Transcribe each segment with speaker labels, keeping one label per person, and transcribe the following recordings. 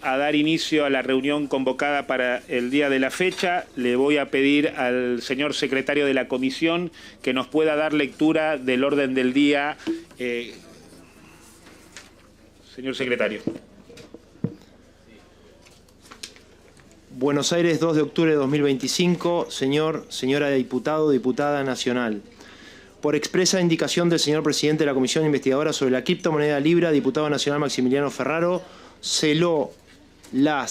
Speaker 1: A dar inicio a la reunión convocada para el día de la fecha, le voy a pedir al señor secretario de la comisión que nos pueda dar lectura del orden del día. Señor secretario.
Speaker 2: Buenos Aires, 2 de octubre de 2025. Señora diputado, diputada nacional. Por expresa indicación del señor presidente de la Comisión Investigadora sobre la Criptomoneda Libra, diputado nacional Maximiliano Ferraro, celó la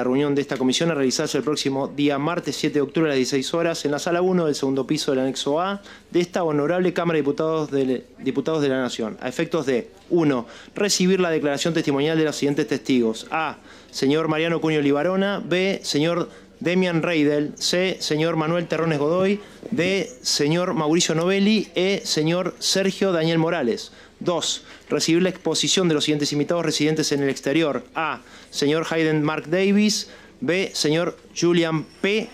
Speaker 2: reunión de esta comisión a realizarse el próximo día martes 7 de octubre a las 16 horas en la sala 1 del segundo piso del anexo A de esta honorable Cámara de Diputados de la Nación, a efectos de 1. Recibir la declaración testimonial de los siguientes testigos: A. Señor Mariano Cunio Libarona. B. Señor Demian Reidel. C. Señor Manuel Terrones Godoy. D. Señor Mauricio Novelli. E. Señor Sergio Daniel Morales. 2. Recibir la exposición de los siguientes invitados residentes en el exterior: A. Señor Hayden Mark Davis. B. Señor Julian P.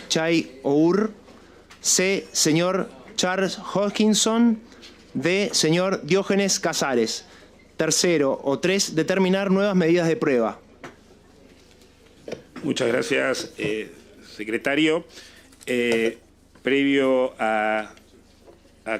Speaker 2: Chai Our. C. Señor Charles Hodgkinson. D. Señor Diógenes Casares. Tercero o 3. Determinar nuevas medidas de prueba.
Speaker 1: Muchas gracias, secretario. Previo a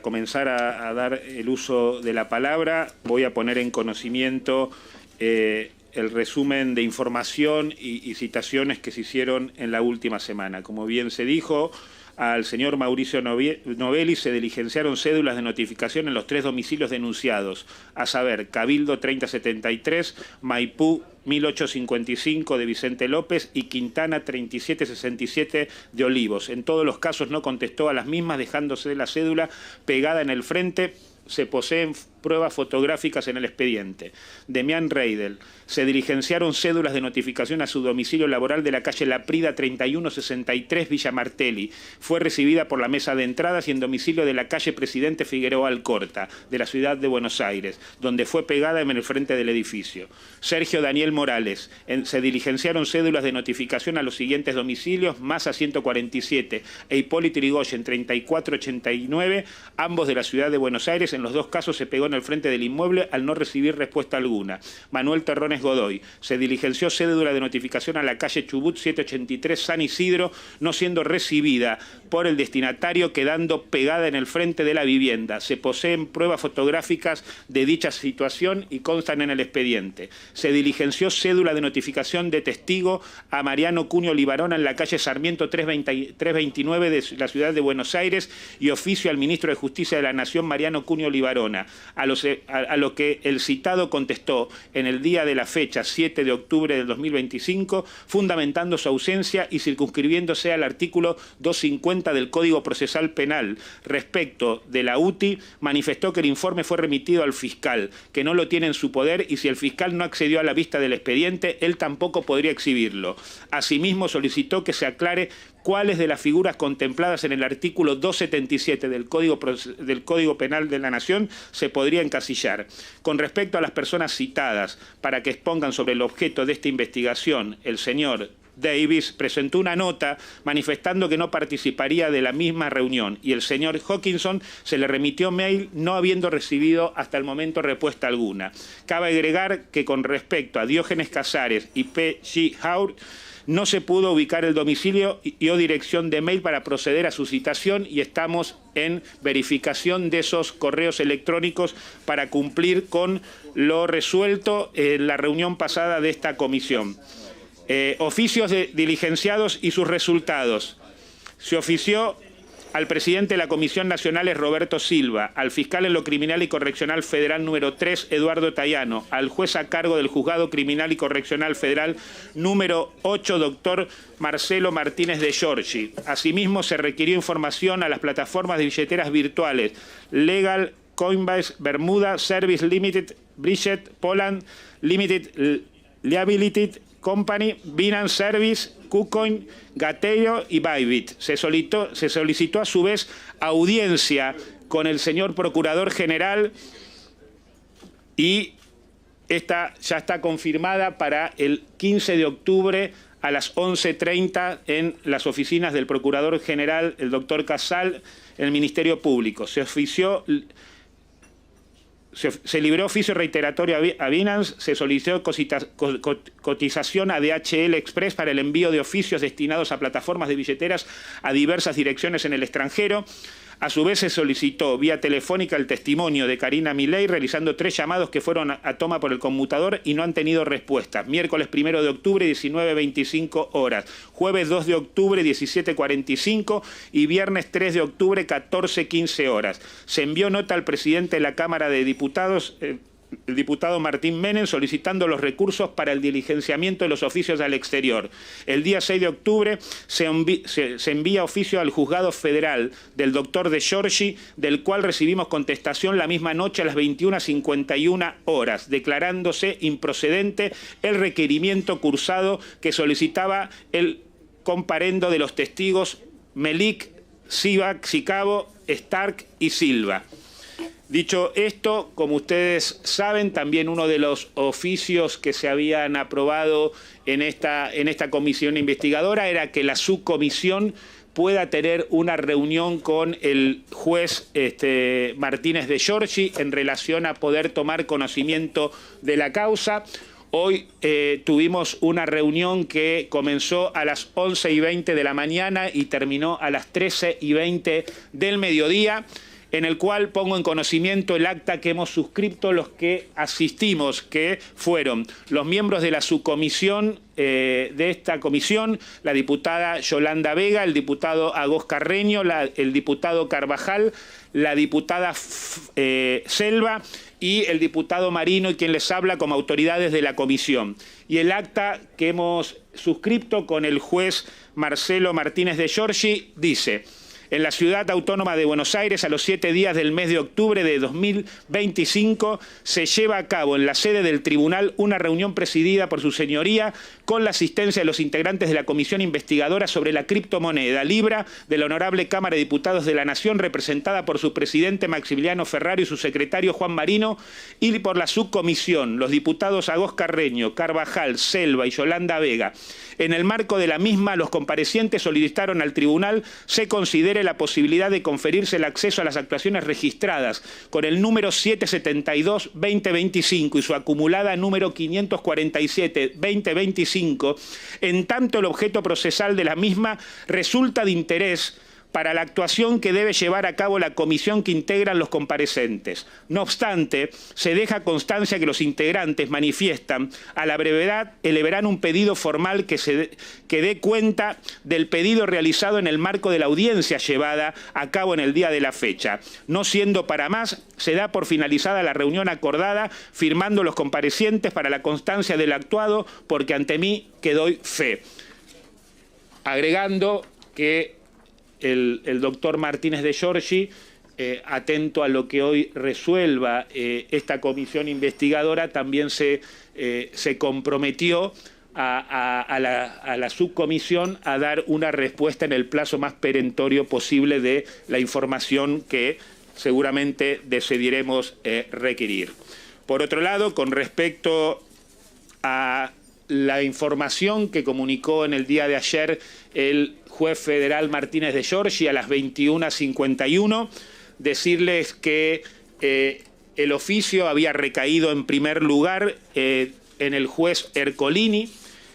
Speaker 1: comenzar a dar el uso de la palabra, voy a poner en conocimiento el resumen de información y citaciones que se hicieron en la última semana. Como bien se dijo, al señor Mauricio Novelli se diligenciaron cédulas de notificación en los 3 domicilios denunciados, a saber, Cabildo 3073, Maipú 1855 de Vicente López y Quintana 3767 de Olivos. En todos los casos no contestó a las mismas, dejándose la cédula pegada en el frente. Se poseen pruebas fotográficas en el expediente. Demian Reidel. Se diligenciaron cédulas de notificación a su domicilio laboral de la calle Laprida 3163 Villa Martelli. Fue recibida por la mesa de entradas y en domicilio de la calle Presidente Figueroa Alcorta, de la ciudad de Buenos Aires, donde fue pegada en el frente del edificio. Sergio Daniel Morales. Se diligenciaron cédulas de notificación a los siguientes domicilios: Massa 147 e Hipólito Yrigoyen 3489, ambos de la ciudad de Buenos Aires. En los 2 casos se pegó en el frente del inmueble al no recibir respuesta alguna. Manuel Terrones Godoy. Se diligenció cédula de notificación a la calle Chubut 783 San Isidro, no siendo recibida por el destinatario, quedando pegada en el frente de la vivienda. Se poseen pruebas fotográficas de dicha situación y constan en el expediente. Se diligenció cédula de notificación de testigo a Mariano Cunio Libarona en la calle Sarmiento 329 de la ciudad de Buenos Aires y oficio al ministro de Justicia de la Nación, Mariano Cunio Libarona, a lo que el citado contestó en el día de la fecha 7 de octubre del 2025, fundamentando su ausencia y circunscribiéndose al artículo 250 del Código Procesal Penal. Respecto de la UTI, manifestó que el informe fue remitido al fiscal, que no lo tiene en su poder, y si el fiscal no accedió a la vista del expediente, él tampoco podría exhibirlo. Asimismo, solicitó que se aclare cuáles de las figuras contempladas en el artículo 277 del Código Penal de la Nación se podría encasillar. Con respecto a las personas citadas para que expongan sobre el objeto de esta investigación, el señor Davis presentó una nota manifestando que no participaría de la misma reunión, y el señor Hodgkinson se le remitió mail no habiendo recibido hasta el momento respuesta alguna. Cabe agregar que con respecto a Diógenes Casares y P.G. Haur, no se pudo ubicar el domicilio y o dirección de mail para proceder a su citación, y estamos en verificación de esos correos electrónicos para cumplir con lo resuelto en la reunión pasada de esta comisión. Oficios de diligenciados y sus resultados. Se ofició al presidente de la Comisión Nacional, Roberto Silva, al fiscal en lo criminal y correccional federal número 3, Eduardo Tayano, al juez a cargo del juzgado criminal y correccional federal número 8, doctor Marcelo Martínez de Giorgi. Asimismo, se requirió información a las plataformas de billeteras virtuales Legal, Coinbase, Bermuda, Service Limited, Bridget, Poland Limited, Liability Company, Binance Service, KuCoin, Gateio y Bybit. Se solicitó a su vez audiencia con el señor Procurador General, y esta ya está confirmada para el 15 de octubre a las 11:30 en las oficinas del Procurador General, el doctor Casal, en el Ministerio Público. Se ofició se libró oficio reiteratorio a Binance, se solicitó cotización a DHL Express para el envío de oficios destinados a plataformas de billeteras a diversas direcciones en el extranjero. A su vez se solicitó vía telefónica el testimonio de Karina Milei, realizando 3 llamados que fueron a toma por el conmutador y no han tenido respuesta. Miércoles 1 de octubre, 19:25 horas. Jueves 2 de octubre, 17:45 y viernes 3 de octubre, 14:15 horas. Se envió nota al presidente de la Cámara de Diputados, el diputado Martín Menem, solicitando los recursos para el diligenciamiento de los oficios al exterior. El día 6 de octubre se envía oficio al juzgado federal del doctor De Giorgi, del cual recibimos contestación la misma noche a las 21:51 horas, declarándose improcedente el requerimiento cursado que solicitaba el comparendo de los testigos Melik, Sicabo, Stark y Silva. Dicho esto, como ustedes saben, también uno de los oficios que se habían aprobado en esta comisión investigadora era que la subcomisión pueda tener una reunión con el juez Martínez de Giorgi en relación a poder tomar conocimiento de la causa. Hoy tuvimos una reunión que comenzó a las 11:20 de la mañana y terminó a las 13:20 del mediodía, en el cual pongo en conocimiento el acta que hemos suscrito los que asistimos, que fueron los miembros de la subcomisión de esta comisión, la diputada Yolanda Vega, el diputado Agos Carreño, el diputado Carvajal, la diputada Selva y el diputado Marino, y quien les habla como autoridades de la comisión. Y el acta que hemos suscrito con el juez Marcelo Martínez de Giorgi dice: en la Ciudad Autónoma de Buenos Aires, a los 7 días del mes de octubre de 2025, se lleva a cabo en la sede del tribunal una reunión presidida por su señoría con la asistencia de los integrantes de la comisión investigadora sobre la criptomoneda Libra de la Honorable Cámara de Diputados de la Nación, representada por su presidente Maximiliano Ferraro y su secretario Juan Marino, y por la subcomisión, los diputados Agos Carreño, Carvajal, Selva y Yolanda Vega. En el marco de la misma, los comparecientes solicitaron al tribunal se considere la posibilidad de conferirse el acceso a las actuaciones registradas con el número 772-2025 y su acumulada número 547-2025, en tanto el objeto procesal de la misma resulta de interés para la actuación que debe llevar a cabo la comisión que integran los comparecientes. No obstante, se deja constancia que los integrantes manifiestan a la brevedad elevarán un pedido formal que dé cuenta del pedido realizado en el marco de la audiencia llevada a cabo en el día de la fecha. No siendo para más, se da por finalizada la reunión acordada, firmando los comparecientes para la constancia del actuado, porque ante mí que doy fe. Agregando que el doctor Martínez de Giorgi, atento a lo que hoy resuelva esta comisión investigadora, también se comprometió a la subcomisión a dar una respuesta en el plazo más perentorio posible de la información que seguramente decidiremos requerir. Por otro lado, con respecto a la información que comunicó en el día de ayer el juez federal Martínez de Giorgi a las 21:51, decirles que el oficio había recaído en primer lugar en el juez Ercolini.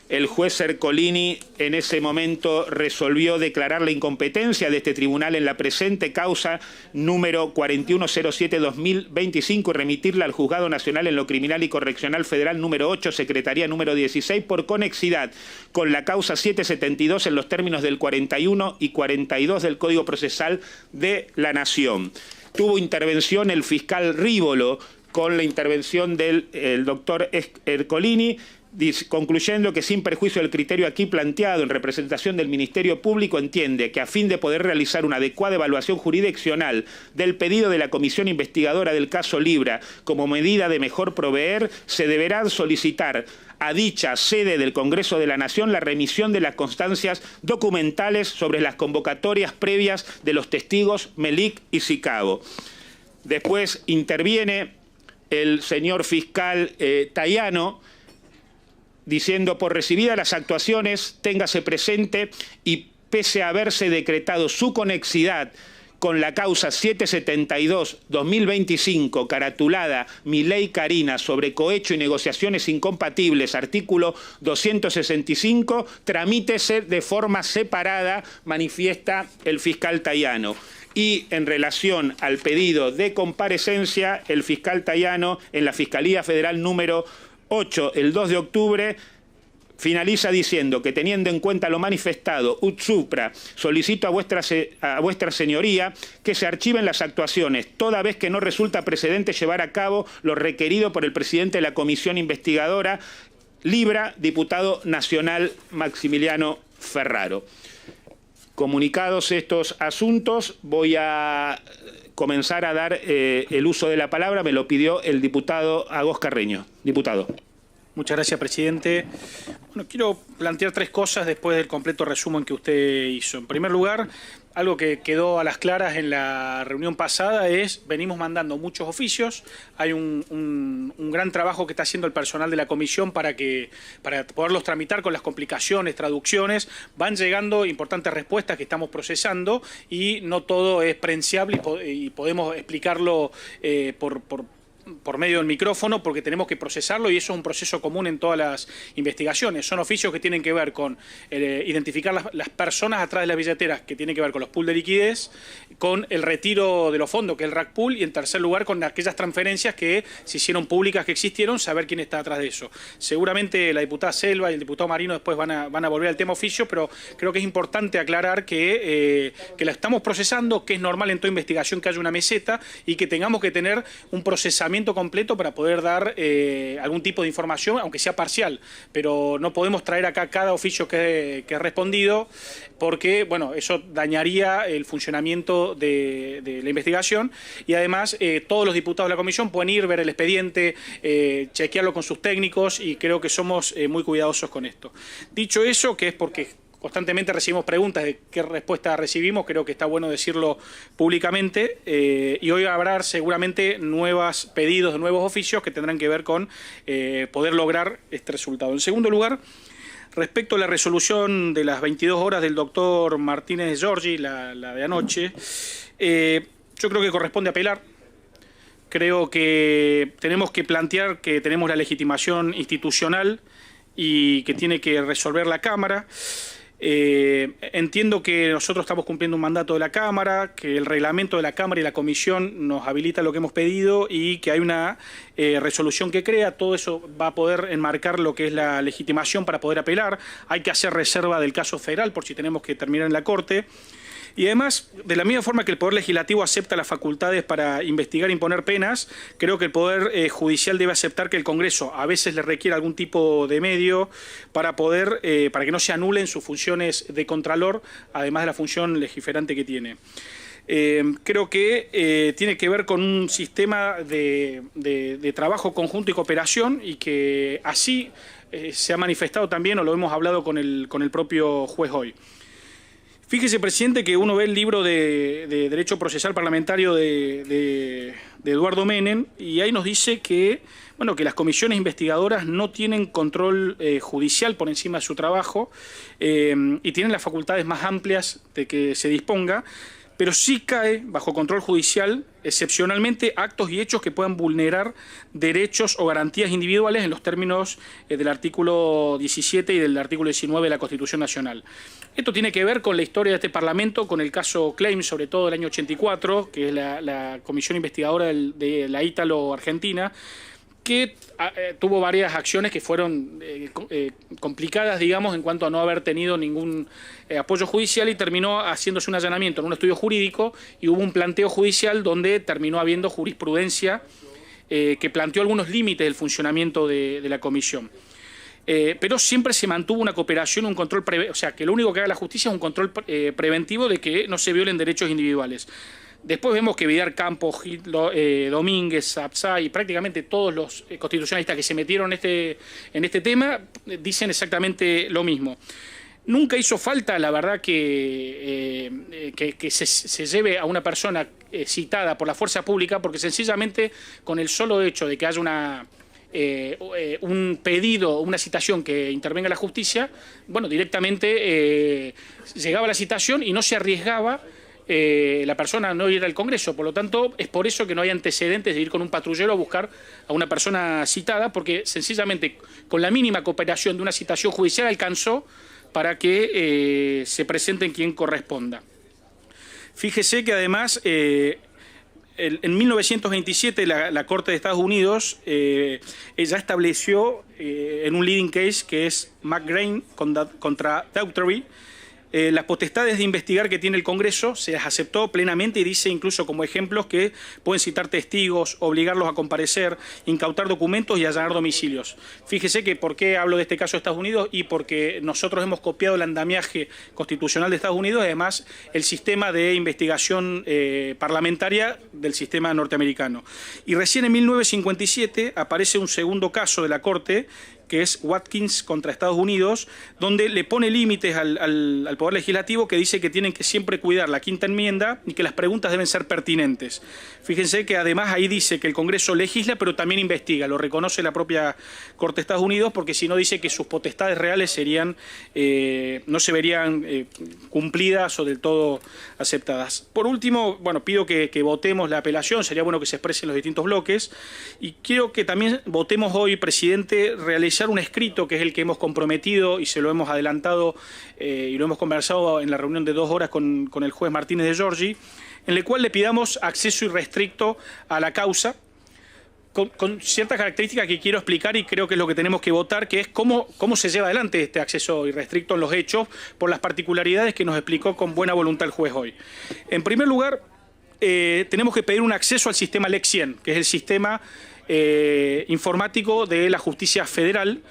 Speaker 1: El juez Ercolini en ese momento resolvió declarar la incompetencia de este tribunal en la presente causa número 4107-2025 y remitirla al Juzgado Nacional en lo Criminal y Correccional Federal número 8, Secretaría número 16, por conexidad con la causa 772 en los términos del 41 y 42 del Código Procesal de la Nación. Tuvo intervención el fiscal Rívolo con la intervención del doctor Ercolini, concluyendo que sin perjuicio del criterio aquí planteado en representación del Ministerio Público, entiende que a fin de poder realizar una adecuada evaluación jurisdiccional del pedido de la comisión investigadora del caso Libra como medida de mejor proveer, se deberá solicitar a dicha sede del Congreso de la Nación la remisión de las constancias documentales sobre las convocatorias previas de los testigos Melik y Sicabo. Después interviene el señor fiscal Tayano, diciendo: por recibidas las actuaciones, téngase presente y pese a haberse decretado su conexidad con la causa 772-2025, caratulada Milei Karina, sobre cohecho y negociaciones incompatibles, artículo 265, tramítese de forma separada, manifiesta el fiscal Tayano. Y en relación al pedido de comparecencia, el fiscal Tayano en la Fiscalía Federal número 8, el 2 de octubre, finaliza diciendo que, teniendo en cuenta lo manifestado, ut supra, solicito a vuestra señoría que se archiven las actuaciones, toda vez que no resulta precedente llevar a cabo lo requerido por el presidente de la comisión investigadora, Libra, diputado nacional Maximiliano Ferraro. Comunicados estos asuntos, voy a comenzar a dar el uso de la palabra. Me lo pidió el diputado Agos Carreño. Diputado.
Speaker 3: Muchas gracias, presidente. Bueno, quiero plantear tres cosas después del completo resumen que usted hizo. En primer lugar, algo que quedó a las claras en la reunión pasada es, venimos mandando muchos oficios, hay un gran trabajo que está haciendo el personal de la comisión para poderlos tramitar con las complicaciones, traducciones, van llegando importantes respuestas que estamos procesando y no todo es presenciable y podemos explicarlo por medio del micrófono, porque tenemos que procesarlo y eso es un proceso común en todas las investigaciones. Son oficios que tienen que ver con identificar las personas atrás de las billeteras, que tienen que ver con los pools de liquidez, con el retiro de los fondos, que es el rack pool, y en tercer lugar con aquellas transferencias que se hicieron públicas, que existieron, saber quién está atrás de eso. Seguramente la diputada Selva y el diputado Marino después van a volver al tema oficio, pero creo que es importante aclarar que la estamos procesando, que es normal en toda investigación que haya una meseta y que tengamos que tener un procesamiento completo para poder dar algún tipo de información, aunque sea parcial, pero no podemos traer acá cada oficio que he respondido, porque bueno, eso dañaría el funcionamiento de la investigación y además todos los diputados de la comisión pueden ir, ver el expediente, chequearlo con sus técnicos y creo que somos muy cuidadosos con esto. Dicho eso, que es porque constantemente recibimos preguntas de qué respuesta recibimos, creo que está bueno decirlo públicamente y hoy habrá seguramente nuevos pedidos de nuevos oficios que tendrán que ver con poder lograr este resultado. En segundo lugar, respecto a la resolución de las 22 horas del doctor Martínez Giorgi, la de anoche, yo creo que corresponde apelar. Creo que tenemos que plantear que tenemos la legitimación institucional y que tiene que resolver la Cámara. Entiendo que nosotros estamos cumpliendo un mandato de la Cámara, que el reglamento de la Cámara y la Comisión nos habilita lo que hemos pedido y que hay una resolución que crea. Todo eso va a poder enmarcar lo que es la legitimación para poder apelar. Hay que hacer reserva del caso federal por si tenemos que terminar en la Corte. Y además, de la misma forma que el Poder Legislativo acepta las facultades para investigar e imponer penas, creo que el Poder Judicial debe aceptar que el Congreso a veces le requiere algún tipo de medio para que no se anulen sus funciones de contralor, además de la función legiferante que tiene. Creo que tiene que ver con un sistema de trabajo conjunto y cooperación y que así se ha manifestado también, o lo hemos hablado con el propio juez hoy. Fíjese, presidente, que uno ve el libro de Derecho Procesal Parlamentario de Eduardo Menem y ahí nos dice que, bueno, que las comisiones investigadoras no tienen control judicial por encima de su trabajo y tienen las facultades más amplias de que se disponga, pero sí cae bajo control judicial excepcionalmente actos y hechos que puedan vulnerar derechos o garantías individuales en los términos del artículo 17 y del artículo 19 de la Constitución Nacional. Esto tiene que ver con la historia de este Parlamento, con el caso Klein, sobre todo del año 84, que es la comisión investigadora de la Ítalo-Argentina, que tuvo varias acciones que fueron complicadas, digamos, en cuanto a no haber tenido ningún apoyo judicial y terminó haciéndose un allanamiento en un estudio jurídico y hubo un planteo judicial donde terminó habiendo jurisprudencia que planteó algunos límites del funcionamiento de la comisión. Pero siempre se mantuvo una cooperación, un control, o sea, que lo único que haga la justicia es un control preventivo de que no se violen derechos individuales. Después vemos que Vidal Campos, Domínguez, Absay y prácticamente todos los constitucionalistas que se metieron en este tema dicen exactamente lo mismo. Nunca hizo falta, la verdad, que se lleve a una persona citada por la fuerza pública, porque sencillamente con el solo hecho de que haya un pedido, una citación que intervenga la justicia, bueno, directamente llegaba la citación y no se arriesgaba la persona no ir al Congreso. Por lo tanto, es por eso que no hay antecedentes de ir con un patrullero a buscar a una persona citada, porque sencillamente con la mínima cooperación de una citación judicial alcanzó para que se presente en quien corresponda. Fíjese que además en 1927 la Corte de Estados Unidos ya estableció en un leading case que es McGrain contra Daughtry, las potestades de investigar que tiene el Congreso se las aceptó plenamente y dice incluso como ejemplos que pueden citar testigos, obligarlos a comparecer, incautar documentos y allanar domicilios. Fíjese que por qué hablo de este caso de Estados Unidos y porque nosotros hemos copiado el andamiaje constitucional de Estados Unidos y además el sistema de investigación parlamentaria del sistema norteamericano. Y recién en 1957 aparece un segundo caso de la Corte, que es Watkins contra Estados Unidos, donde le pone límites al Poder Legislativo, que dice que tienen que siempre cuidar la quinta enmienda y que las preguntas deben ser pertinentes. Fíjense que además ahí dice que el Congreso legisla, pero también investiga, lo reconoce la propia Corte de Estados Unidos, porque si no dice que sus potestades reales serían, no se verían cumplidas o del todo aceptadas. Por último, bueno, pido que votemos la apelación, sería bueno que se expresen los distintos bloques, y quiero que también votemos hoy, presidente, realizar un escrito que es el que hemos comprometido y se lo hemos adelantado y lo hemos conversado en la reunión de 2 horas con el juez Martínez de Giorgi, en el cual le pidamos acceso irrestricto a la causa, con ciertas características que quiero explicar y creo que es lo que tenemos que votar, que es cómo se lleva adelante este acceso irrestricto en los hechos por las particularidades que nos explicó con buena voluntad el juez hoy. En primer lugar, tenemos que pedir un acceso al sistema LEC 100, que es el sistema informático de la Justicia Federal,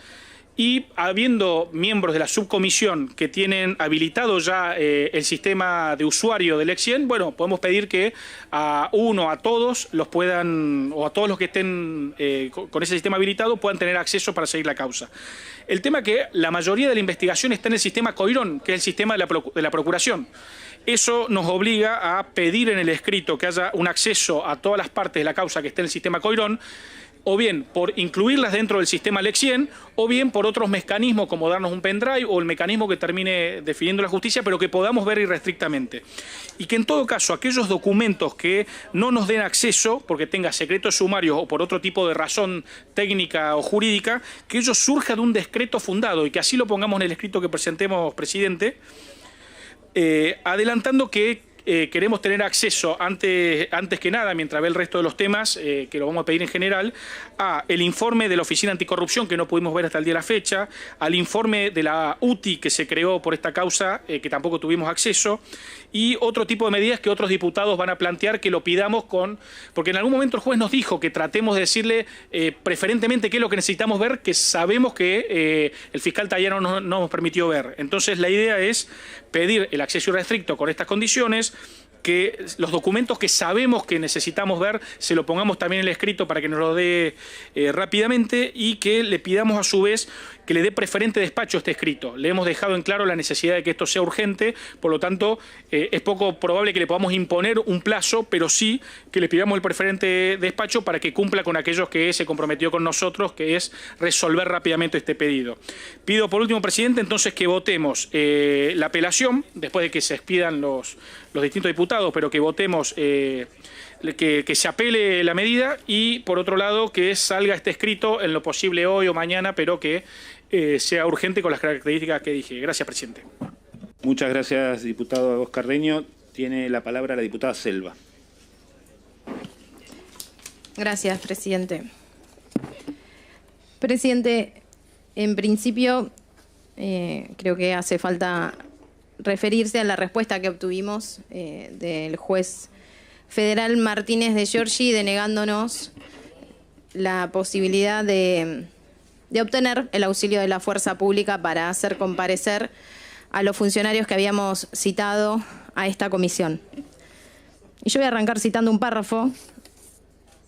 Speaker 3: y habiendo miembros de la subcomisión que tienen habilitado ya el sistema de usuario del LEC 100, bueno, podemos pedir que a todos los puedan, o a todos los que estén con ese sistema habilitado puedan tener acceso para seguir la causa. El tema es que la mayoría de la investigación está en el sistema Coirón, que es el sistema de la Procuración. Eso nos obliga a pedir en el escrito que haya un acceso a todas las partes de la causa que esté en el sistema Coirón, o bien por incluirlas dentro del sistema LEC 100, o bien por otros mecanismos como darnos un pendrive o el mecanismo que termine definiendo la justicia, pero que podamos ver irrestrictamente. Y que en todo caso aquellos documentos que no nos den acceso, porque tenga secretos sumarios o por otro tipo de razón técnica o jurídica, que ello surja de un decreto fundado y que así lo pongamos en el escrito que presentemos, presidente, adelantando que queremos tener acceso antes que nada, mientras ve el resto de los temas, que lo vamos a pedir en general, a el informe de la Oficina Anticorrupción, que no pudimos ver hasta el día de la fecha, al informe de la UTI que se creó por esta causa, que tampoco tuvimos acceso, y otro tipo de medidas que otros diputados van a plantear que lo pidamos porque en algún momento el juez nos dijo que tratemos de decirle preferentemente qué es lo que necesitamos ver, que sabemos que el fiscal Tayano no nos permitió ver. Entonces la idea es pedir el acceso irrestricto con estas condiciones, que los documentos que sabemos que necesitamos ver se lo pongamos también en el escrito para que nos lo dé rápidamente, y que le pidamos a su vez que le dé preferente despacho a este escrito. Le hemos dejado en claro la necesidad de que esto sea urgente, por lo tanto es poco probable que le podamos imponer un plazo, pero sí que le pidamos el preferente despacho para que cumpla con aquellos que se comprometió con nosotros, que es resolver rápidamente este pedido. Pido por último, presidente, entonces que votemos la apelación, después de que se expidan los distintos diputados, pero que votemos que se apele la medida, y por otro lado que salga este escrito en lo posible hoy o mañana, pero que sea urgente con las características que dije. Gracias, presidente.
Speaker 1: Muchas gracias, diputado Oscar Reño. Tiene la palabra la diputada Selva.
Speaker 4: Gracias, presidente. Presidente, en principio creo que hace falta referirse a la respuesta que obtuvimos del juez federal Martínez de Giorgi, denegándonos la posibilidad de obtener el auxilio de la fuerza pública para hacer comparecer a los funcionarios que habíamos citado a esta comisión. Y yo voy a arrancar citando un párrafo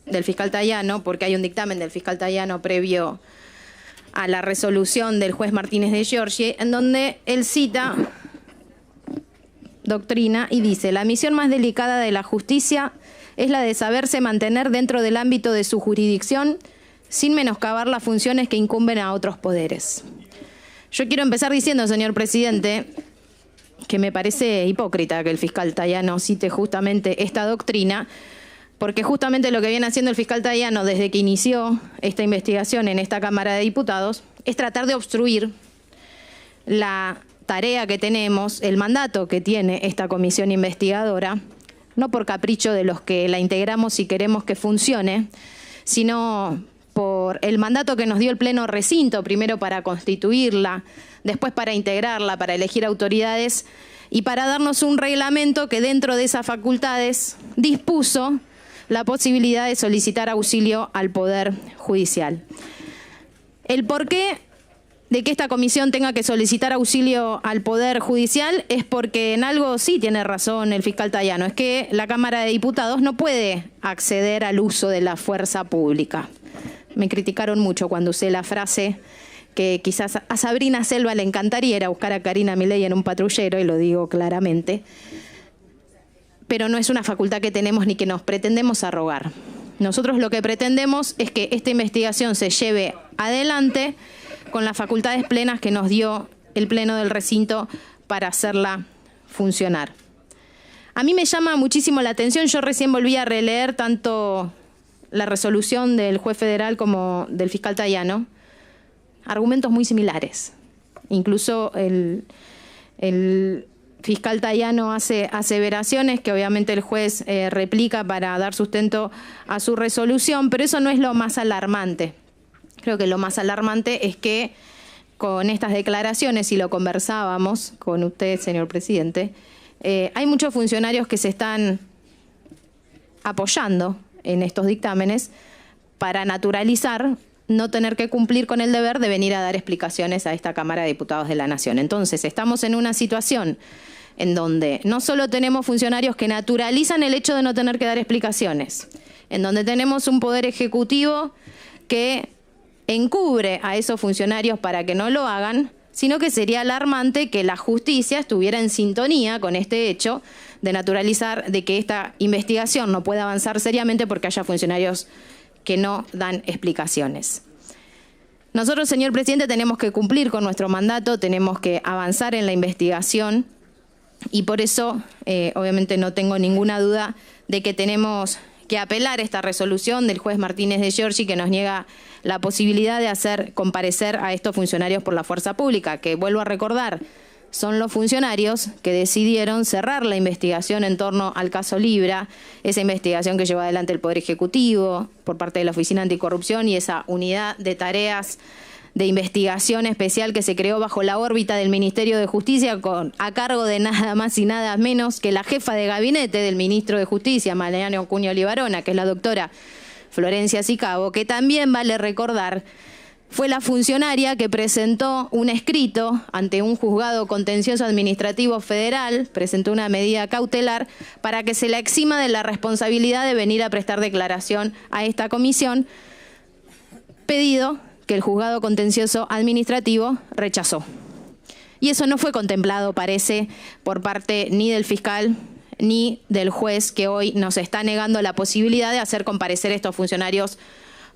Speaker 4: del fiscal Tayano, porque hay un dictamen del fiscal Tayano previo a la resolución del juez Martínez de Giorgi, en donde él cita doctrina y dice: la misión más delicada de la justicia es la de saberse mantener dentro del ámbito de su jurisdicción sin menoscabar las funciones que incumben a otros poderes. Yo quiero empezar diciendo, señor presidente, que me parece hipócrita que el fiscal Tayano cite justamente esta doctrina, porque justamente lo que viene haciendo el fiscal Tayano desde que inició esta investigación en esta Cámara de Diputados es tratar de obstruir la tarea que tenemos, el mandato que tiene esta comisión investigadora, no por capricho de los que la integramos y queremos que funcione, sino por el mandato que nos dio el Pleno Recinto, primero para constituirla, después para integrarla, para elegir autoridades y para darnos un reglamento que dentro de esas facultades dispuso la posibilidad de solicitar auxilio al Poder Judicial. El porqué de que esta comisión tenga que solicitar auxilio al Poder Judicial es porque en algo sí tiene razón el fiscal Tayano, es que la Cámara de Diputados no puede acceder al uso de la fuerza pública. Me criticaron mucho cuando usé la frase que quizás a Sabrina Selva le encantaría ir a buscar a Karina Milei en un patrullero, y lo digo claramente, pero no es una facultad que tenemos ni que nos pretendemos arrogar. Nosotros lo que pretendemos es que esta investigación se lleve adelante con las facultades plenas que nos dio el Pleno del Recinto para hacerla funcionar. A mí me llama muchísimo la atención, yo recién volví a releer tanto la resolución del juez federal como del fiscal Tayano, argumentos muy similares. Incluso el fiscal Tayano hace aseveraciones que obviamente el juez replica para dar sustento a su resolución, pero eso no es lo más alarmante. Creo que lo más alarmante es que con estas declaraciones, y lo conversábamos con usted, señor presidente, hay muchos funcionarios que se están apoyando en estos dictámenes para naturalizar no tener que cumplir con el deber de venir a dar explicaciones a esta Cámara de Diputados de la Nación. Entonces, estamos en una situación en donde no solo tenemos funcionarios que naturalizan el hecho de no tener que dar explicaciones, en donde tenemos un poder ejecutivo que encubre a esos funcionarios para que no lo hagan, sino que sería alarmante que la justicia estuviera en sintonía con este hecho de naturalizar de que esta investigación no pueda avanzar seriamente porque haya funcionarios que no dan explicaciones. Nosotros, señor presidente, tenemos que cumplir con nuestro mandato, tenemos que avanzar en la investigación y por eso, obviamente, no tengo ninguna duda de que tenemos que apelar esta resolución del juez Martínez de Giorgi que nos niega la posibilidad de hacer comparecer a estos funcionarios por la fuerza pública, que vuelvo a recordar, son los funcionarios que decidieron cerrar la investigación en torno al caso Libra, esa investigación que llevó adelante el Poder Ejecutivo por parte de la Oficina Anticorrupción y esa unidad de tareas de investigación especial que se creó bajo la órbita del Ministerio de Justicia a cargo de nada más y nada menos que la jefa de gabinete del Ministro de Justicia, Mariano Acuña Olivarona, que es la doctora Florencia Sicabo, que también vale recordar fue la funcionaria que presentó un escrito ante un juzgado contencioso administrativo federal, presentó una medida cautelar para que se la exima de la responsabilidad de venir a prestar declaración a esta comisión, pedido que el juzgado contencioso administrativo rechazó. Y eso no fue contemplado, parece, por parte ni del fiscal ni del juez, que hoy nos está negando la posibilidad de hacer comparecer a estos funcionarios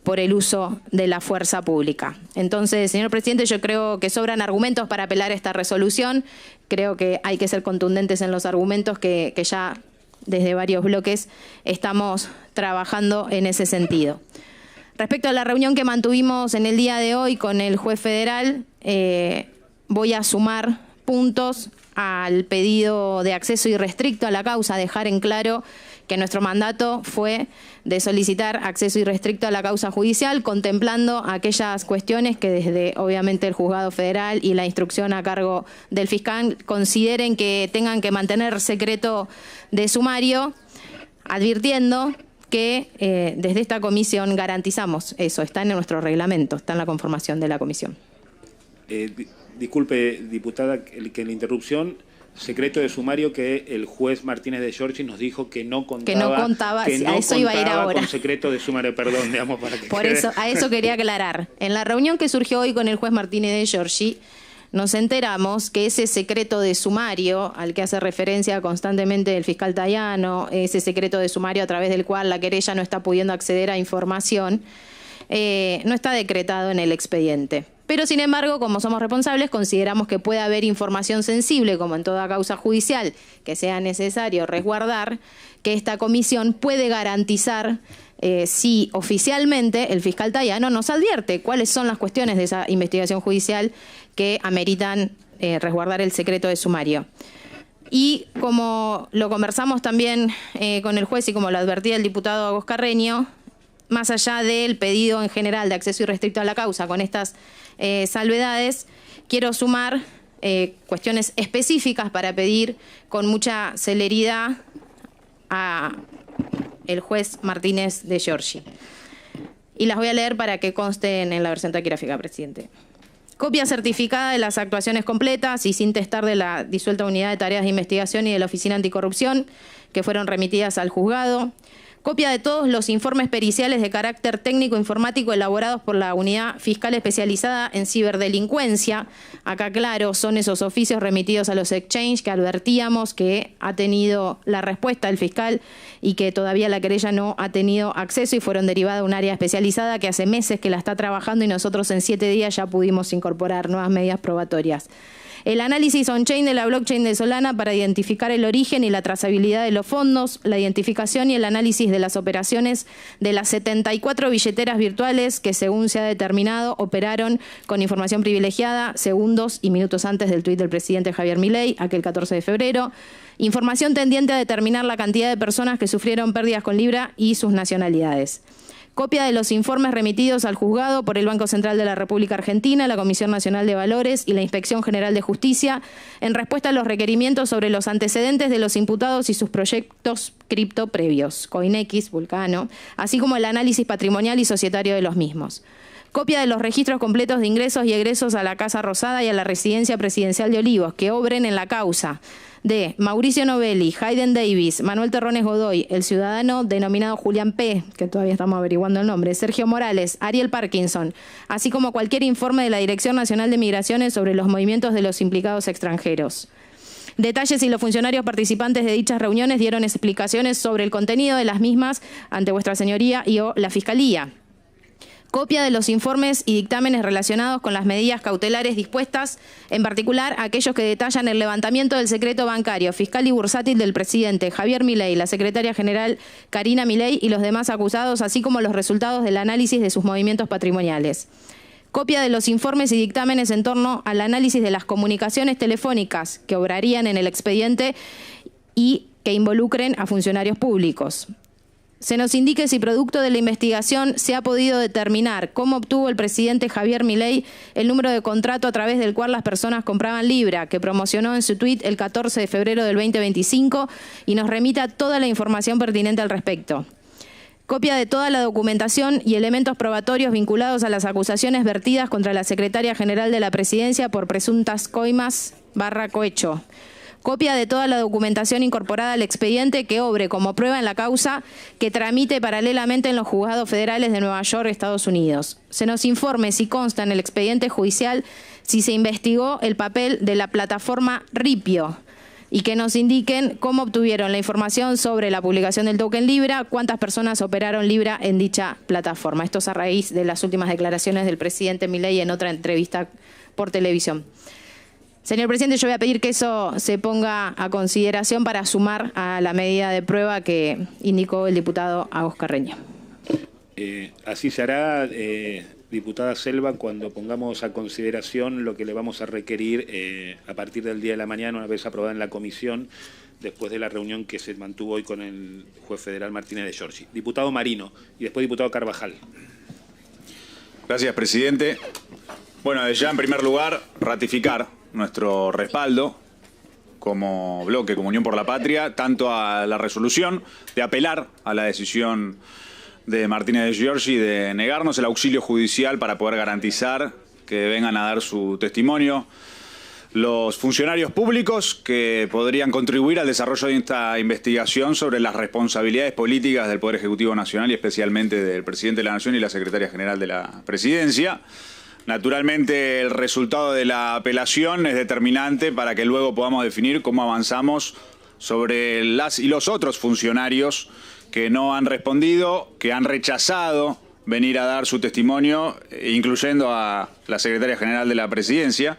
Speaker 4: por el uso de la fuerza pública. Entonces, señor presidente, yo creo que sobran argumentos para apelar esta resolución. Creo que hay que ser contundentes en los argumentos que ya desde varios bloques estamos trabajando en ese sentido. Respecto a la reunión que mantuvimos en el día de hoy con el juez federal, voy a sumar puntos al pedido de acceso irrestricto a la causa, dejar en claro que nuestro mandato fue de solicitar acceso irrestricto a la causa judicial, contemplando aquellas cuestiones que desde, obviamente, el juzgado federal y la instrucción a cargo del fiscal consideren que tengan que mantener secreto de sumario, advirtiendo que desde esta comisión garantizamos eso, está en nuestro reglamento, está en la conformación de la comisión.
Speaker 1: Disculpe, diputada, que la interrupción, secreto de sumario que el juez Martínez de Giorgi nos dijo que no contaba,
Speaker 4: a eso iba a ir ahora.
Speaker 1: Con secreto de sumario, perdón, digamos, para que
Speaker 4: por eso, a eso quería aclarar. En la reunión que surgió hoy con el juez Martínez de Giorgi, nos enteramos que ese secreto de sumario, al que hace referencia constantemente el fiscal Tayano, ese secreto de sumario a través del cual la querella no está pudiendo acceder a información, no está decretado en el expediente. Pero, sin embargo, como somos responsables, consideramos que puede haber información sensible, como en toda causa judicial, que sea necesario resguardar, que esta comisión puede garantizar si oficialmente el fiscal Tayano nos advierte cuáles son las cuestiones de esa investigación judicial que ameritan resguardar el secreto de sumario. Y como lo conversamos también con el juez y como lo advertía el diputado Agos Carreño, más allá del pedido en general de acceso irrestricto a la causa con estas salvedades, quiero sumar cuestiones específicas para pedir con mucha celeridad a el juez Martínez de Giorgi. Y las voy a leer para que consten en la versión taquigráfica, presidente. Copia certificada de las actuaciones completas y sin testar de la disuelta unidad de tareas de investigación y de la Oficina Anticorrupción que fueron remitidas al juzgado. Copia de todos los informes periciales de carácter técnico-informático elaborados por la Unidad Fiscal Especializada en Ciberdelincuencia. Acá, claro, son esos oficios remitidos a los exchange que advertíamos que ha tenido la respuesta del fiscal y que todavía la querella no ha tenido acceso y fueron derivadas a un área especializada que hace meses que la está trabajando y nosotros en 7 días ya pudimos incorporar nuevas medidas probatorias. El análisis on-chain de la blockchain de Solana para identificar el origen y la trazabilidad de los fondos, la identificación y el análisis de las operaciones de las 74 billeteras virtuales que, según se ha determinado, operaron con información privilegiada segundos y minutos antes del tuit del presidente Javier Milei, aquel 14 de febrero. Información tendiente a determinar la cantidad de personas que sufrieron pérdidas con Libra y sus nacionalidades. Copia de los informes remitidos al juzgado por el Banco Central de la República Argentina, la Comisión Nacional de Valores y la Inspección General de Justicia en respuesta a los requerimientos sobre los antecedentes de los imputados y sus proyectos cripto previos, CoinEx, Vulcano, así como el análisis patrimonial y societario de los mismos. Copia de los registros completos de ingresos y egresos a la Casa Rosada y a la Residencia Presidencial de Olivos que obren en la causa de Mauricio Novelli, Hayden Davis, Manuel Terrones Godoy, el ciudadano denominado Julián P., que todavía estamos averiguando el nombre, Sergio Morales, Ariel Parkinson, así como cualquier informe de la Dirección Nacional de Migraciones sobre los movimientos de los implicados extranjeros. Detalles si los funcionarios participantes de dichas reuniones dieron explicaciones sobre el contenido de las mismas ante vuestra señoría y o la Fiscalía. Copia de los informes y dictámenes relacionados con las medidas cautelares dispuestas, en particular aquellos que detallan el levantamiento del secreto bancario, fiscal y bursátil del presidente Javier Milei, la secretaria general Karina Milei y los demás acusados, así como los resultados del análisis de sus movimientos patrimoniales. Copia de los informes y dictámenes en torno al análisis de las comunicaciones telefónicas que obrarían en el expediente y que involucren a funcionarios públicos. Se nos indique si producto de la investigación se ha podido determinar cómo obtuvo el presidente Javier Milei el número de contrato a través del cual las personas compraban Libra, que promocionó en su tuit el 14 de febrero del 2025 y nos remita toda la información pertinente al respecto. Copia de toda la documentación y elementos probatorios vinculados a las acusaciones vertidas contra la secretaria general de la Presidencia por presuntas coimas / cohecho. Copia de toda la documentación incorporada al expediente que obre como prueba en la causa que tramite paralelamente en los juzgados federales de Nueva York, Estados Unidos. Se nos informe si consta en el expediente judicial si se investigó el papel de la plataforma Ripio y que nos indiquen cómo obtuvieron la información sobre la publicación del token Libra, cuántas personas operaron Libra en dicha plataforma. Esto es a raíz de las últimas declaraciones del presidente Milei en otra entrevista por televisión. Señor presidente, yo voy a pedir que eso se ponga a consideración para sumar a la medida de prueba que indicó el diputado Agos Carreño.
Speaker 1: Así se hará, diputada Selva, cuando pongamos a consideración lo que le vamos a requerir a partir del día de la mañana, una vez aprobada en la comisión, después de la reunión que se mantuvo hoy con el juez federal Martínez de Giorgi. Diputado Marino y después diputado Carvajal.
Speaker 5: Gracias, presidente. Bueno, desde ya, en primer lugar, ratificar nuestro respaldo como bloque, como Unión por la Patria, tanto a la resolución de apelar a la decisión de Martínez de Giorgi de negarnos el auxilio judicial para poder garantizar que vengan a dar su testimonio los funcionarios públicos que podrían contribuir al desarrollo de esta investigación sobre las responsabilidades políticas del Poder Ejecutivo Nacional y especialmente del Presidente de la Nación y la Secretaria General de la Presidencia. Naturalmente, el resultado de la apelación es determinante para que luego podamos definir cómo avanzamos sobre las y los otros funcionarios que no han respondido, que han rechazado venir a dar su testimonio, incluyendo a la Secretaria General de la Presidencia.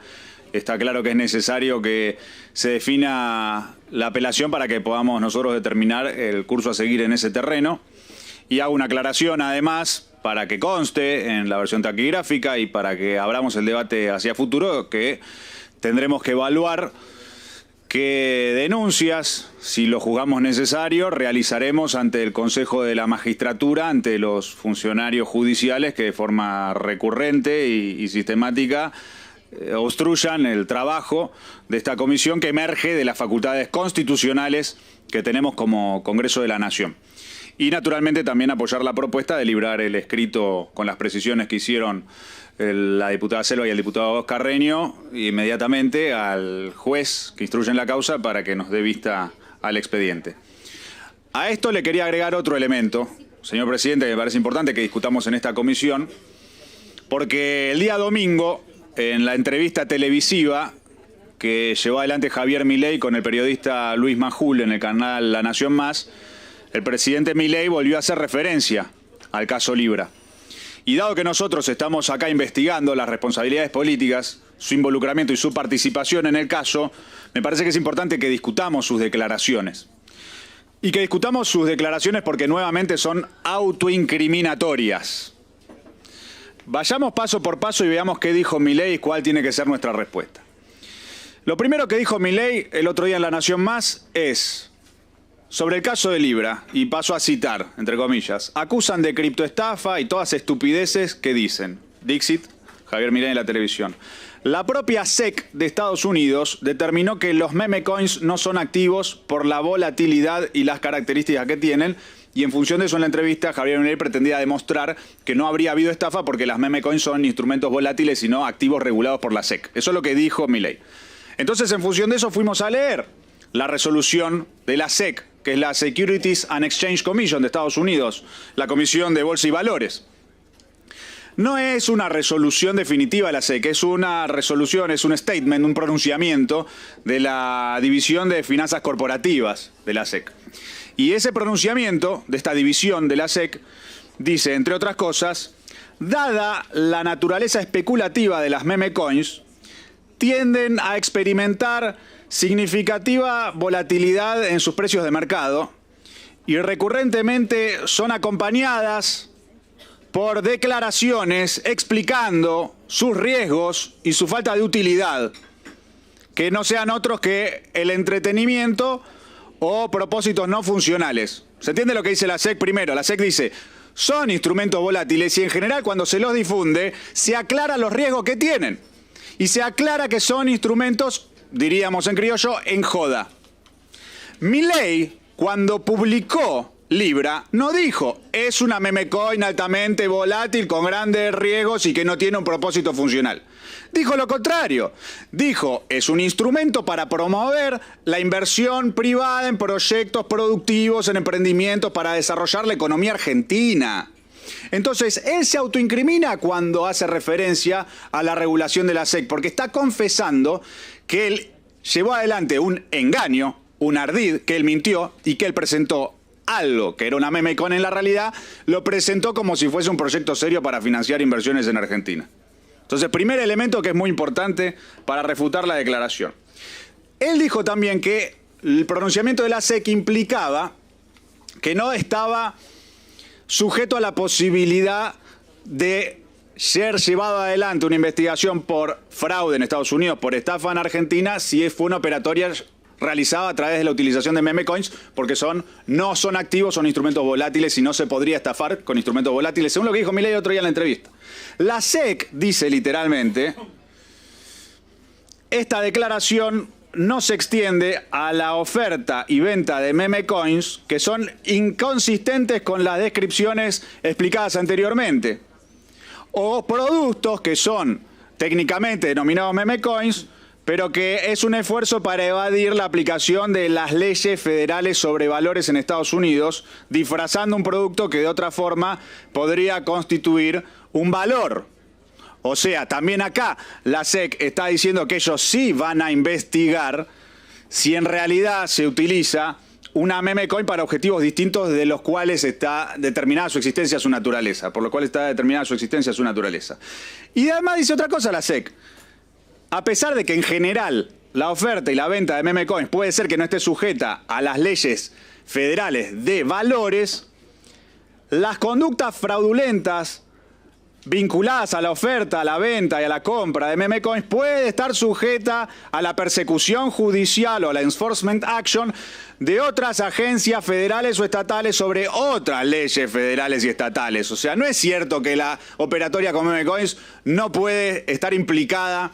Speaker 5: Está claro que es necesario que se defina la apelación para que podamos nosotros determinar el curso a seguir en ese terreno. Y hago una aclaración, además, para que conste en la versión taquigráfica y para que abramos el debate hacia futuro, que tendremos que evaluar qué denuncias, si lo juzgamos necesario, realizaremos ante el Consejo de la Magistratura, ante los funcionarios judiciales que de forma recurrente y sistemática obstruyan el trabajo de esta comisión que emerge de las facultades constitucionales que tenemos como Congreso de la Nación. Y naturalmente también apoyar la propuesta de librar el escrito con las precisiones que hicieron la diputada Selva y el diputado Carreño inmediatamente al juez que instruye en la causa para que nos dé vista al expediente. A esto le quería agregar otro elemento, señor presidente, que me parece importante que discutamos en esta comisión, porque el día domingo, en la entrevista televisiva que llevó adelante Javier Milei con el periodista Luis Majul en el canal La Nación Más, el presidente Milei volvió a hacer referencia al caso Libra. Y dado que nosotros estamos acá investigando las responsabilidades políticas, su involucramiento y su participación en el caso, me parece que es importante que discutamos sus declaraciones. Y que discutamos sus declaraciones porque nuevamente son autoincriminatorias. Vayamos paso por paso y veamos qué dijo Milei y cuál tiene que ser nuestra respuesta. Lo primero que dijo Milei el otro día en La Nación Más es sobre el caso de Libra, y paso a citar, entre comillas, acusan de criptoestafa y todas estupideces que dicen. Dixit, Javier Milei en la televisión. La propia SEC de Estados Unidos determinó que los meme coins no son activos por la volatilidad y las características que tienen, y en función de eso en la entrevista Javier Milei pretendía demostrar que no habría habido estafa porque las meme coins son instrumentos volátiles y no activos regulados por la SEC. Eso es lo que dijo Milei. Entonces en función de eso fuimos a leer la resolución de la SEC, que es la Securities and Exchange Commission de Estados Unidos, la Comisión de Bolsa y Valores. No es una resolución definitiva de la SEC, es una resolución, es un statement, un pronunciamiento de la División de Finanzas Corporativas de la SEC. Y ese pronunciamiento de esta división de la SEC dice, entre otras cosas, dada la naturaleza especulativa de las meme coins, tienden a experimentar significativa volatilidad en sus precios de mercado y recurrentemente son acompañadas por declaraciones explicando sus riesgos y su falta de utilidad, que no sean otros que el entretenimiento o propósitos no funcionales. ¿Se entiende lo que dice la SEC primero? La SEC dice, son instrumentos volátiles y en general cuando se los difunde se aclara los riesgos que tienen y se aclara que son instrumentos, diríamos en criollo, en joda. Milei, cuando publicó Libra, no dijo, es una meme coin altamente volátil con grandes riesgos y que no tiene un propósito funcional. Dijo lo contrario. Dijo, es un instrumento para promover la inversión privada en proyectos productivos, en emprendimientos para desarrollar la economía argentina. Entonces, él se autoincrimina cuando hace referencia a la regulación de la SEC, porque está confesando que él llevó adelante un engaño, un ardid, que él mintió y que él presentó algo que era una meme coin en la realidad, lo presentó como si fuese un proyecto serio para financiar inversiones en Argentina. Entonces, primer elemento que es muy importante para refutar la declaración. Él dijo también que el pronunciamiento de la SEC implicaba que no estaba sujeto a la posibilidad de ser llevado adelante una investigación por fraude en Estados Unidos, por estafa en Argentina, si fue una operatoria realizada a través de la utilización de meme coins, porque no son activos, son instrumentos volátiles y no se podría estafar con instrumentos volátiles, según lo que dijo Milei otro día en la entrevista. La SEC dice literalmente, esta declaración no se extiende a la oferta y venta de meme coins que son inconsistentes con las descripciones explicadas anteriormente, o productos que son técnicamente denominados meme coins, pero que es un esfuerzo para evadir la aplicación de las leyes federales sobre valores en Estados Unidos, disfrazando un producto que de otra forma podría constituir un valor. O sea, también acá la SEC está diciendo que ellos sí van a investigar si en realidad se utiliza una meme coin para objetivos distintos de los cuales está determinada su existencia, su naturaleza. Por lo cual está determinada su existencia, su naturaleza. Y además dice otra cosa la SEC. A pesar de que en general la oferta y la venta de meme coins puede ser que no esté sujeta a las leyes federales de valores, las conductas fraudulentas vinculadas a la oferta, a la venta y a la compra de meme coins puede estar sujeta a la persecución judicial o a la enforcement action de otras agencias federales o estatales sobre otras leyes federales y estatales. O sea, no es cierto que la operatoria con meme coins no puede estar implicada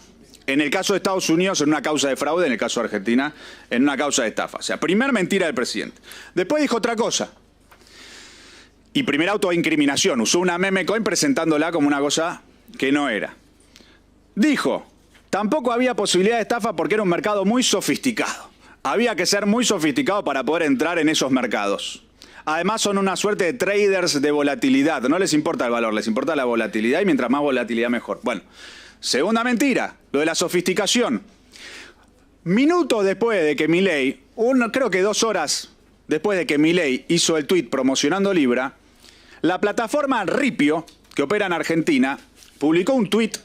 Speaker 5: en el caso de Estados Unidos en una causa de fraude, en el caso de Argentina en una causa de estafa. O sea, primer mentira del presidente. Después dijo otra cosa. Y primera autoincriminación. Usó una meme coin presentándola como una cosa que no era. Dijo, tampoco había posibilidad de estafa porque era un mercado muy sofisticado. Había que ser muy sofisticado para poder entrar en esos mercados. Además son una suerte de traders de volatilidad. No les importa el valor, les importa la volatilidad y mientras más volatilidad mejor. Bueno, segunda mentira, lo de la sofisticación. Minutos después de que Milei, creo que 2 horas después de que Milei hizo el tuit promocionando Libra, la plataforma Ripio, que opera en Argentina, publicó un tuit,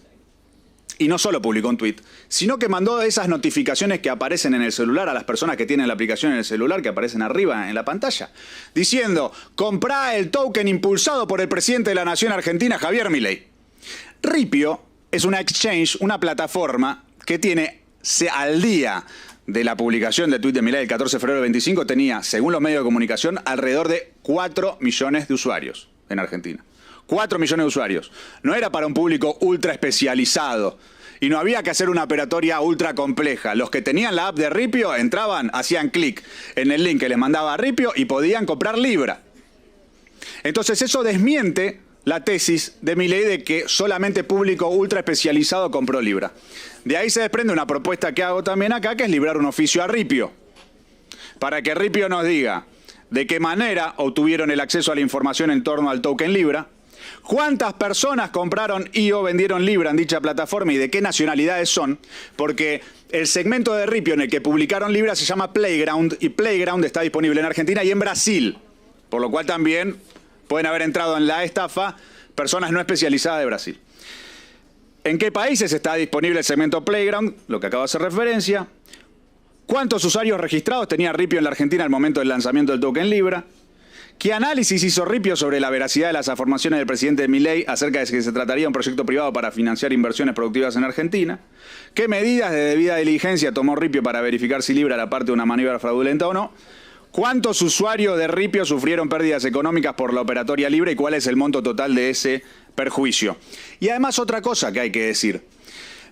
Speaker 5: y no solo publicó un tuit, sino que mandó esas notificaciones que aparecen en el celular a las personas que tienen la aplicación en el celular, que aparecen arriba en la pantalla, diciendo, comprá el token impulsado por el presidente de la Nación Argentina, Javier Milei. Ripio es una exchange, una plataforma que tiene al día de la publicación del tuit de Milei el 14 de febrero del 25, tenía, según los medios de comunicación, alrededor de 4 millones de usuarios en Argentina. 4 millones de usuarios. No era para un público ultra especializado y no había que hacer una operatoria ultra compleja. Los que tenían la app de Ripio entraban, hacían clic en el link que les mandaba a Ripio y podían comprar Libra. Entonces eso desmiente la tesis de Milei de que solamente público ultra especializado compró Libra. De ahí se desprende una propuesta que hago también acá, que es librar un oficio a Ripio, para que Ripio nos diga de qué manera obtuvieron el acceso a la información en torno al token Libra, cuántas personas compraron y o vendieron Libra en dicha plataforma y de qué nacionalidades son, porque el segmento de Ripio en el que publicaron Libra se llama Playground, y Playground está disponible en Argentina y en Brasil, por lo cual también pueden haber entrado en la estafa personas no especializadas de Brasil. ¿En qué países está disponible el segmento Playground? Lo que acabo de hacer referencia. ¿Cuántos usuarios registrados tenía Ripio en la Argentina al momento del lanzamiento del token Libra? ¿Qué análisis hizo Ripio sobre la veracidad de las afirmaciones del presidente Milei acerca de que se trataría de un proyecto privado para financiar inversiones productivas en Argentina? ¿Qué medidas de debida diligencia tomó Ripio para verificar si Libra era parte de una maniobra fraudulenta o no? ¿Cuántos usuarios de Ripio sufrieron pérdidas económicas por la operatoria Libra y cuál es el monto total de ese perjuicio? Y además otra cosa que hay que decir.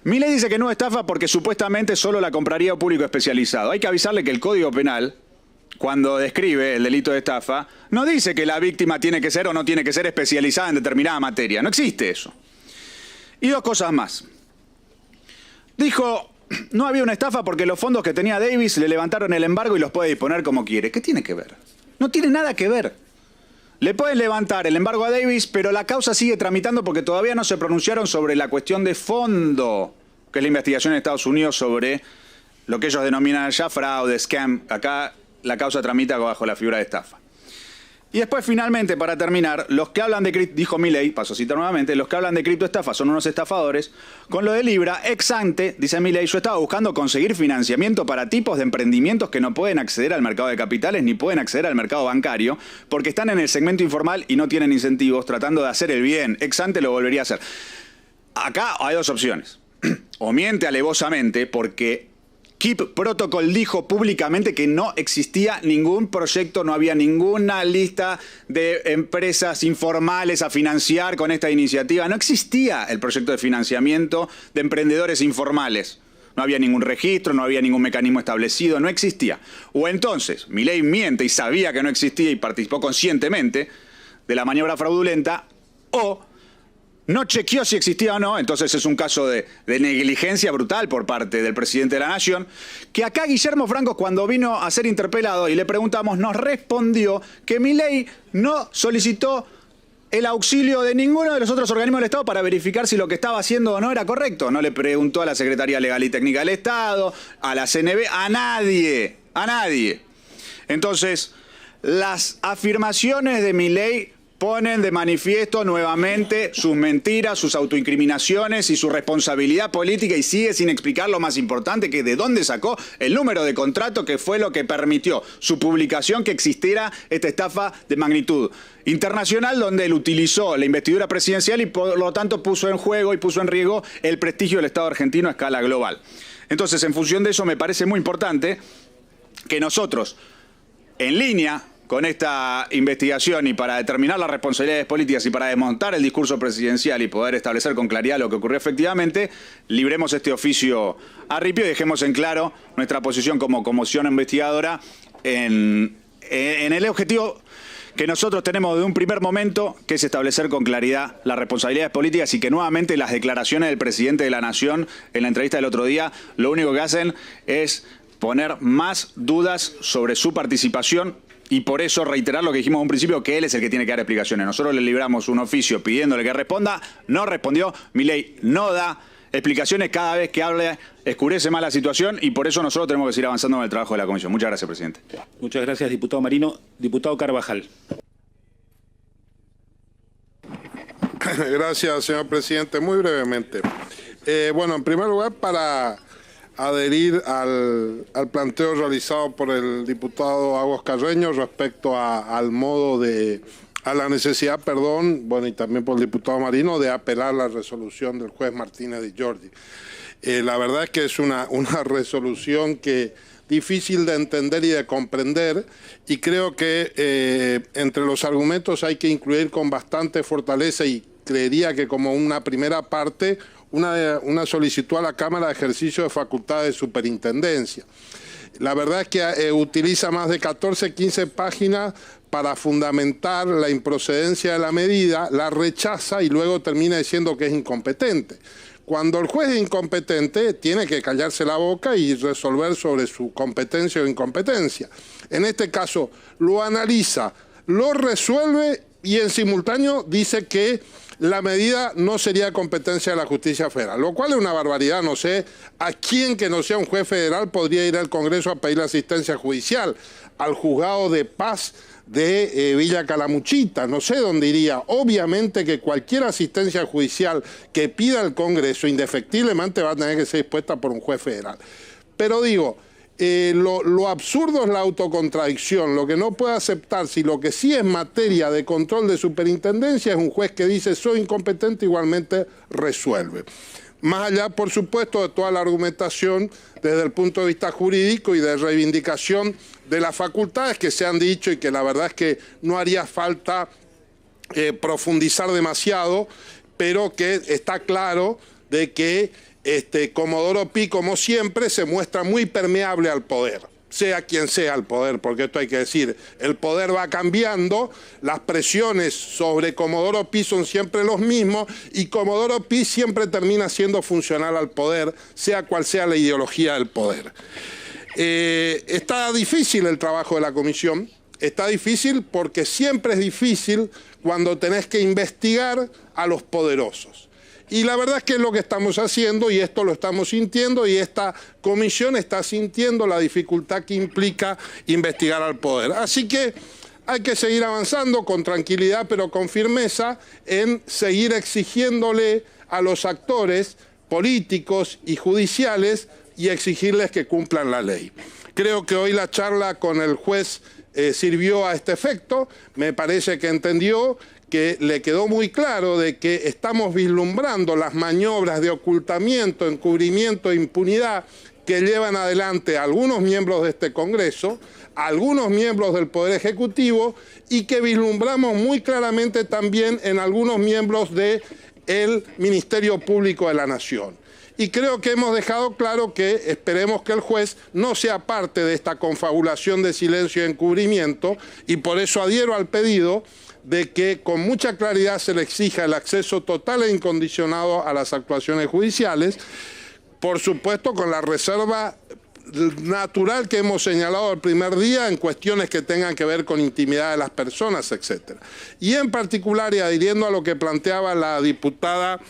Speaker 5: Milei dice que no estafa porque supuestamente solo la compraría un público especializado. Hay que avisarle que el Código Penal, cuando describe el delito de estafa, no dice que la víctima tiene que ser o no tiene que ser especializada en determinada materia. No existe eso. Y 2 cosas más. Dijo, no había una estafa porque los fondos que tenía Davis le levantaron el embargo y los puede disponer como quiere. ¿Qué tiene que ver? No tiene nada que ver. Le pueden levantar el embargo a Davis, pero la causa sigue tramitando porque todavía no se pronunciaron sobre la cuestión de fondo, que es la investigación en Estados Unidos sobre lo que ellos denominan ya fraude, scam. Acá la causa tramita bajo la figura de estafa. Y después, finalmente, para terminar, los que hablan de dijo Milei, paso a citar nuevamente, los que hablan de criptoestafa son unos estafadores. Con lo de Libra, ex ante, dice Milei, yo estaba buscando conseguir financiamiento para tipos de emprendimientos que no pueden acceder al mercado de capitales ni pueden acceder al mercado bancario porque están en el segmento informal y no tienen incentivos, tratando de hacer el bien. Ex ante lo volvería a hacer. Acá hay 2 opciones. O miente alevosamente porque Keep Protocol dijo públicamente que no existía ningún proyecto, no había ninguna lista de empresas informales a financiar con esta iniciativa. No existía el proyecto de financiamiento de emprendedores informales. No había ningún registro, no había ningún mecanismo establecido, no existía. O entonces, Milei miente y sabía que no existía y participó conscientemente de la maniobra fraudulenta, o no chequeó si existía o no, entonces es un caso de negligencia brutal por parte del presidente de la Nación, que acá Guillermo Franco, cuando vino a ser interpelado y le preguntamos, nos respondió que Milei no solicitó el auxilio de ninguno de los otros organismos del Estado para verificar si lo que estaba haciendo o no era correcto. No le preguntó a la Secretaría Legal y Técnica del Estado, a la CNB, a nadie, a nadie. Entonces, las afirmaciones de Milei ponen de manifiesto nuevamente sus mentiras, sus autoincriminaciones y su responsabilidad política, y sigue sin explicar lo más importante, que de dónde sacó el número de contrato que fue lo que permitió su publicación, que existiera esta estafa de magnitud internacional, donde él utilizó la investidura presidencial y por lo tanto puso en juego y puso en riesgo el prestigio del Estado argentino a escala global. Entonces, en función de eso, me parece muy importante que nosotros, en línea con esta investigación y para determinar las responsabilidades políticas y para desmontar el discurso presidencial y poder establecer con claridad lo que ocurrió efectivamente, libremos este oficio a ripio y dejemos en claro nuestra posición como comisión investigadora en el objetivo que nosotros tenemos de un primer momento, que es establecer con claridad las responsabilidades políticas, y que nuevamente las declaraciones del presidente de la Nación en la entrevista del otro día lo único que hacen es poner más dudas sobre su participación. Y por eso reiterar lo que dijimos en un principio, que él es el que tiene que dar explicaciones. Nosotros le libramos un oficio pidiéndole que responda, no respondió. Milei no da explicaciones, cada vez que habla escurece más la situación, y por eso nosotros tenemos que seguir avanzando en el trabajo de la comisión. Muchas gracias, presidente.
Speaker 1: Muchas gracias, diputado Marino. Diputado Carvajal.
Speaker 6: Gracias, señor presidente. Muy brevemente. Bueno, en primer lugar, para adherir al planteo realizado por el diputado Agos Carreño respecto al modo de, a la necesidad, perdón, bueno, y también por el diputado Marino, de apelar la resolución del juez Martínez de Giorgi. La verdad es que es una resolución que difícil de entender y de comprender, y creo que entre los argumentos hay que incluir con bastante fortaleza, y creería que como una primera parte, una solicitud a la Cámara de ejercicio de facultades de superintendencia. La verdad es que utiliza más de 14, 15 páginas para fundamentar la improcedencia de la medida, la rechaza y luego termina diciendo que es incompetente. Cuando el juez es incompetente, tiene que callarse la boca y resolver sobre su competencia o incompetencia. En este caso, lo analiza, lo resuelve y en simultáneo dice que la medida no sería competencia de la justicia federal, lo cual es una barbaridad. No sé a quién que no sea un juez federal podría ir al Congreso a pedir asistencia judicial, al juzgado de paz de Villa Calamuchita, no sé dónde iría. Obviamente que cualquier asistencia judicial que pida el Congreso indefectiblemente va a tener que ser dispuesta por un juez federal. Pero digo, lo absurdo es la autocontradicción. Lo que no puede aceptarse y lo que sí es materia de control de superintendencia es un juez que dice soy incompetente, igualmente resuelve. Más allá, por supuesto, de toda la argumentación desde el punto de vista jurídico y de reivindicación de las facultades que se han dicho, y que la verdad es que no haría falta profundizar demasiado, pero que está claro de que Comodoro Pi, como siempre, se muestra muy permeable al poder, sea quien sea el poder, porque esto hay que decir, el poder va cambiando, las presiones sobre Comodoro Pi son siempre los mismos, y Comodoro Pi siempre termina siendo funcional al poder, sea cual sea la ideología del poder. Está difícil el trabajo de la comisión, está difícil porque siempre es difícil cuando tenés que investigar a los poderosos. Y la verdad es que es lo que estamos haciendo, y esto lo estamos sintiendo, y esta comisión está sintiendo la dificultad que implica investigar al poder. Así que hay que seguir avanzando con tranquilidad, pero con firmeza, en seguir exigiéndole a los actores políticos y judiciales y exigirles que cumplan la ley. Creo que hoy la charla con el juez sirvió a este efecto. Me parece que entendió, que le quedó muy claro de que estamos vislumbrando las maniobras de ocultamiento, encubrimiento e impunidad que llevan adelante algunos miembros de este Congreso, algunos miembros del Poder Ejecutivo, y que vislumbramos muy claramente también en algunos miembros del Ministerio Público de la Nación. Y creo que hemos dejado claro que esperemos que el juez no sea parte de esta confabulación de silencio y encubrimiento, y por eso adhiero al pedido de que con mucha claridad se le exija el acceso total e incondicionado a las actuaciones judiciales, por supuesto con la reserva natural que hemos señalado el primer día en cuestiones que tengan que ver con intimidad de las personas, etc. Y en particular, y adhiriendo a lo que planteaba la diputada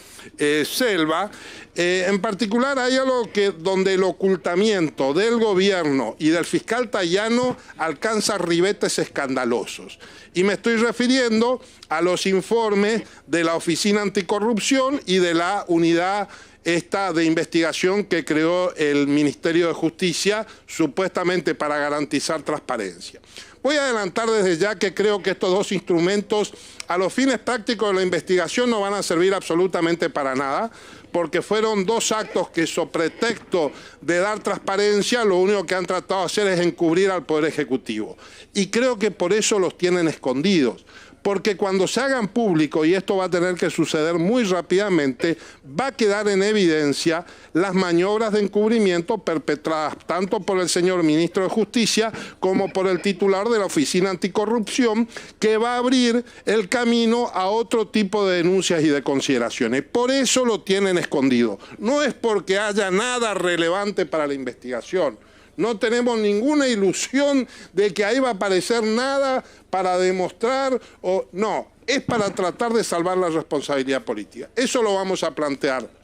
Speaker 6: Selva, en particular hay algo donde el ocultamiento del gobierno y del fiscal Tayano alcanza ribetes escandalosos. Y me estoy refiriendo a los informes de la Oficina Anticorrupción y de la unidad de investigación que creó el Ministerio de Justicia, supuestamente para garantizar transparencia. Voy a adelantar desde ya que creo que estos dos instrumentos, a los fines prácticos de la investigación, no van a servir absolutamente para nada, porque fueron dos actos que, sobre pretexto de dar transparencia, lo único que han tratado de hacer es encubrir al Poder Ejecutivo. Y creo que por eso los tienen escondidos. Porque cuando se hagan público, y esto va a tener que suceder muy rápidamente, va a quedar en evidencia las maniobras de encubrimiento perpetradas tanto por el señor Ministro de Justicia como por el titular de la Oficina Anticorrupción, que va a abrir el camino a otro tipo de denuncias y de consideraciones. Por eso lo tienen escondido. No es porque haya nada relevante para la investigación. No tenemos ninguna ilusión de que ahí va a aparecer nada para demostrar o no. Es para tratar de salvar la responsabilidad política. Eso lo vamos a plantear.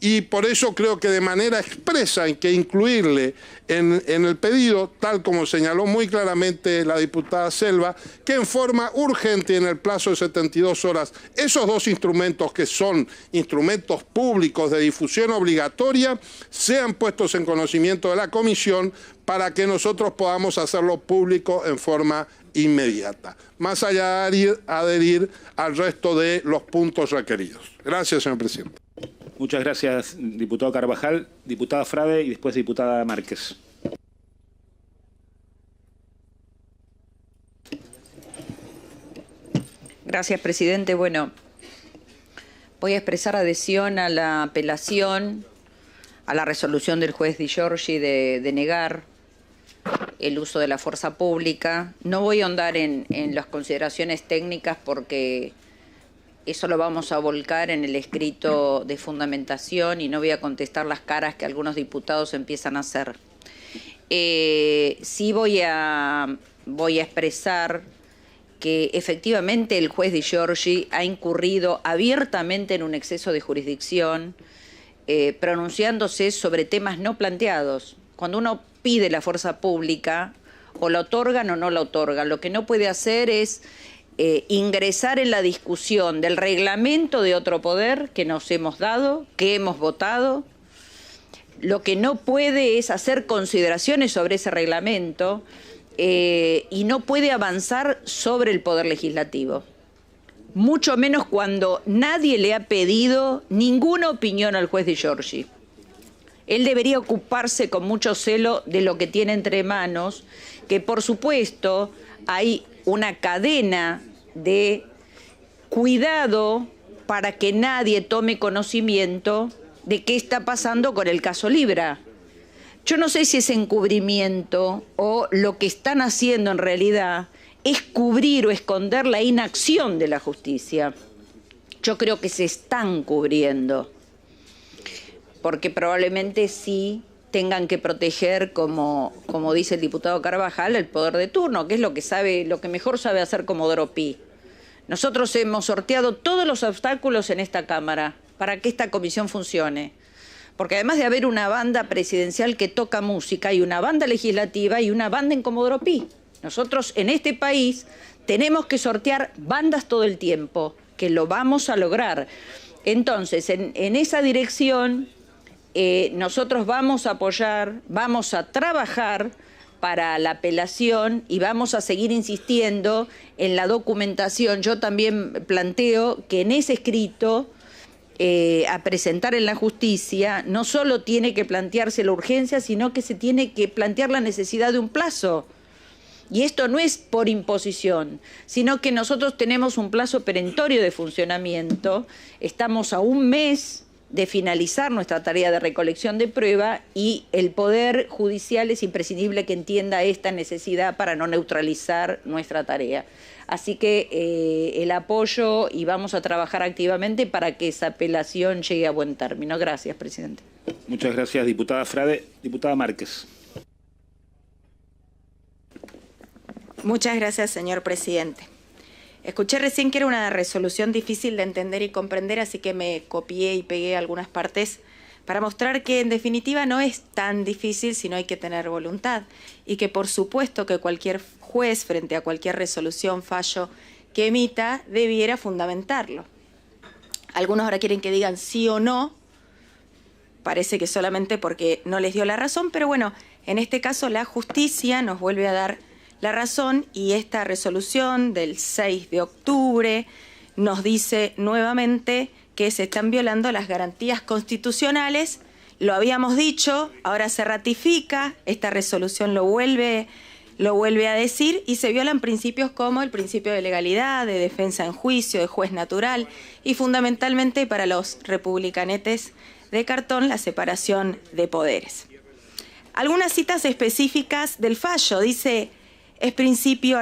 Speaker 6: Y por eso creo que de manera expresa hay que incluirle en el pedido, tal como señaló muy claramente la diputada Selva, que en forma urgente, en el plazo de 72 horas, esos dos instrumentos que son instrumentos públicos de difusión obligatoria sean puestos en conocimiento de la Comisión para que nosotros podamos hacerlo público en forma inmediata, más allá de adherir al resto de los puntos requeridos. Gracias, señor presidente.
Speaker 1: Muchas gracias, diputado Carvajal. Diputada Frade y después diputada Márquez.
Speaker 7: Gracias, presidente. Bueno, voy a expresar adhesión a la apelación, a la resolución del juez Di Giorgi de negar el uso de la fuerza pública. No voy a ahondar en las consideraciones técnicas porque eso lo vamos a volcar en el escrito de fundamentación y no voy a contestar las caras que algunos diputados empiezan a hacer. Sí voy a expresar que efectivamente el juez Di Giorgi ha incurrido abiertamente en un exceso de jurisdicción, pronunciándose sobre temas no planteados. Cuando uno pide la fuerza pública, o la otorgan o no la otorgan. Lo que no puede hacer es ingresar en la discusión del reglamento de otro poder que nos hemos dado, que hemos votado. Lo que no puede es hacer consideraciones sobre ese reglamento y no puede avanzar sobre el poder legislativo. Mucho menos cuando nadie le ha pedido ninguna opinión al juez Di Giorgi. Él debería ocuparse con mucho celo de lo que tiene entre manos, que por supuesto hay una cadena de cuidado para que nadie tome conocimiento de qué está pasando con el caso Libra. Yo no sé si es encubrimiento o lo que están haciendo en realidad es cubrir o esconder la inacción de la justicia. Yo creo que se están cubriendo, porque probablemente sí tengan que proteger, como dice el diputado Carvajal, el poder de turno, que es lo que mejor sabe hacer Comodoro Pi. Nosotros hemos sorteado todos los obstáculos en esta Cámara para que esta comisión funcione. Porque además de haber una banda presidencial que toca música, hay una banda legislativa y una banda en Comodoro Pi. Nosotros en este país tenemos que sortear bandas todo el tiempo, que lo vamos a lograr. Entonces, en esa dirección, nosotros vamos a apoyar, vamos a trabajar para la apelación y vamos a seguir insistiendo en la documentación. Yo también planteo que en ese escrito a presentar en la justicia no solo tiene que plantearse la urgencia, sino que se tiene que plantear la necesidad de un plazo. Y esto no es por imposición, sino que nosotros tenemos un plazo perentorio de funcionamiento. Estamos a un mes de finalizar nuestra tarea de recolección de prueba y el Poder Judicial es imprescindible que entienda esta necesidad para no neutralizar nuestra tarea. Así que el apoyo y vamos a trabajar activamente para que esa apelación llegue a buen término. Gracias, presidente.
Speaker 1: Muchas gracias, diputada Frade. Diputada Márquez.
Speaker 8: Muchas gracias, señor presidente. Escuché recién que era una resolución difícil de entender y comprender, así que me copié y pegué algunas partes para mostrar que en definitiva no es tan difícil, sino hay que tener voluntad. Y que por supuesto que cualquier juez frente a cualquier resolución, fallo que emita, debiera fundamentarlo. Algunos ahora quieren que digan sí o no, parece que solamente porque no les dio la razón, pero bueno, en este caso la justicia nos vuelve a dar la razón y esta resolución del 6 de octubre nos dice nuevamente que se están violando las garantías constitucionales. Lo habíamos dicho, ahora se ratifica, esta resolución lo vuelve a decir y se violan principios como el principio de legalidad, de defensa en juicio, de juez natural y fundamentalmente para los republicanetes de cartón la separación de poderes. Algunas citas específicas del fallo, dice, es principio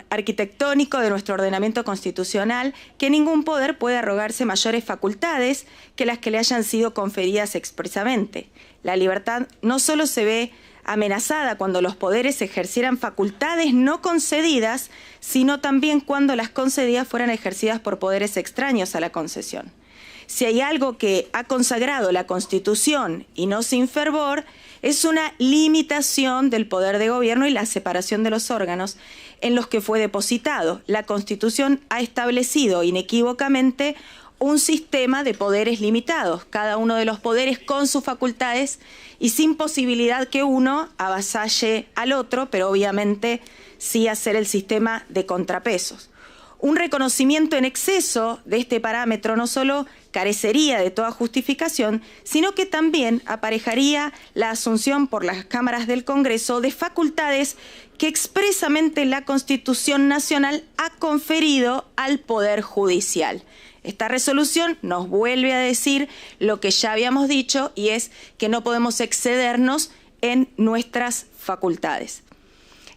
Speaker 8: arquitectónico de nuestro ordenamiento constitucional que ningún poder puede arrogarse mayores facultades que las que le hayan sido conferidas expresamente. La libertad no solo se ve amenazada cuando los poderes ejercieran facultades no concedidas, sino también cuando las concedidas fueran ejercidas por poderes extraños a la concesión. Si hay algo que ha consagrado la Constitución y no sin fervor, es una limitación del poder de gobierno y la separación de los órganos en los que fue depositado. La Constitución ha establecido inequívocamente un sistema de poderes limitados, cada uno de los poderes con sus facultades y sin posibilidad que uno avasalle al otro, pero obviamente sí hacer el sistema de contrapesos. Un reconocimiento en exceso de este parámetro no solo carecería de toda justificación, sino que también aparejaría la asunción por las cámaras del Congreso de facultades que expresamente la Constitución Nacional ha conferido al Poder Judicial. Esta resolución nos vuelve a decir lo que ya habíamos dicho y es que no podemos excedernos en nuestras facultades.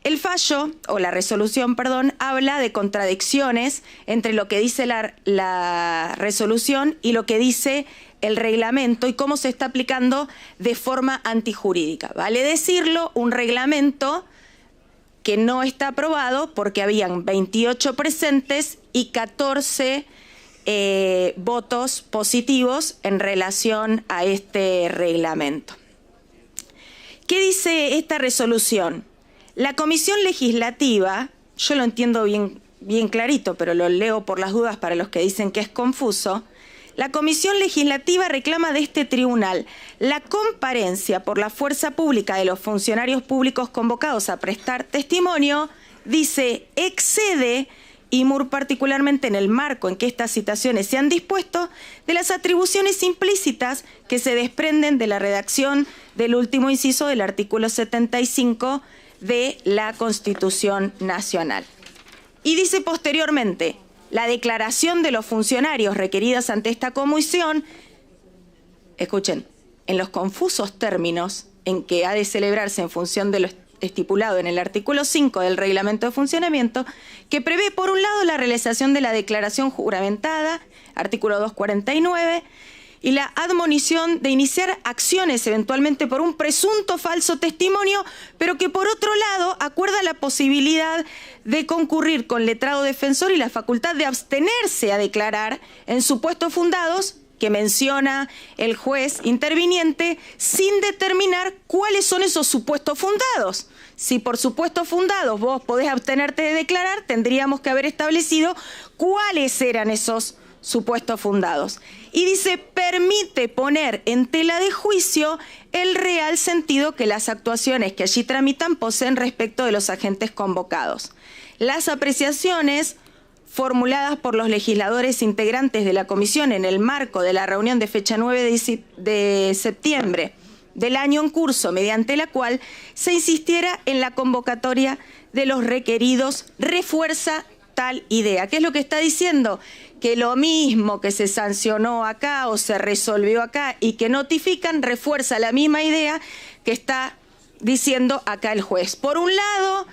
Speaker 8: El fallo, o la resolución, perdón, habla de contradicciones entre lo que dice la resolución y lo que dice el reglamento y cómo se está aplicando de forma antijurídica. Vale decirlo, un reglamento que no está aprobado porque habían 28 presentes y 14 votos positivos en relación a este reglamento. ¿Qué dice esta resolución? La Comisión Legislativa, yo lo entiendo bien clarito, pero lo leo por las dudas para los que dicen que es confuso. La Comisión Legislativa reclama de este tribunal la comparencia por la fuerza pública de los funcionarios públicos convocados a prestar testimonio, dice, excede, y muy particularmente en el marco en que estas citaciones se han dispuesto, de las atribuciones implícitas que se desprenden de la redacción del último inciso del artículo 75 de la Constitución Nacional. Y dice posteriormente, la declaración de los funcionarios requeridas ante esta comisión, escuchen, en los confusos términos en que ha de celebrarse en función de lo estipulado en el artículo 5 del Reglamento de Funcionamiento, que prevé por un lado la realización de la declaración juramentada, artículo 249, y la admonición de iniciar acciones eventualmente por un presunto falso testimonio, pero que por otro lado acuerda la posibilidad de concurrir con letrado defensor y la facultad de abstenerse a declarar en supuestos fundados que menciona el juez interviniente sin determinar cuáles son esos supuestos fundados. Si por supuestos fundados vos podés abstenerte de declarar, tendríamos que haber establecido cuáles eran esos supuestos fundados. Y dice, permite poner en tela de juicio el real sentido que las actuaciones que allí tramitan poseen respecto de los agentes convocados. Las apreciaciones formuladas por los legisladores integrantes de la comisión en el marco de la reunión de fecha 9 de septiembre del año en curso, mediante la cual se insistiera en la convocatoria de los requeridos, refuerza tal idea. ¿Qué es lo que está diciendo? Que lo mismo que se sancionó acá o se resolvió acá y que notifican refuerza la misma idea que está diciendo acá el juez. Por un lado,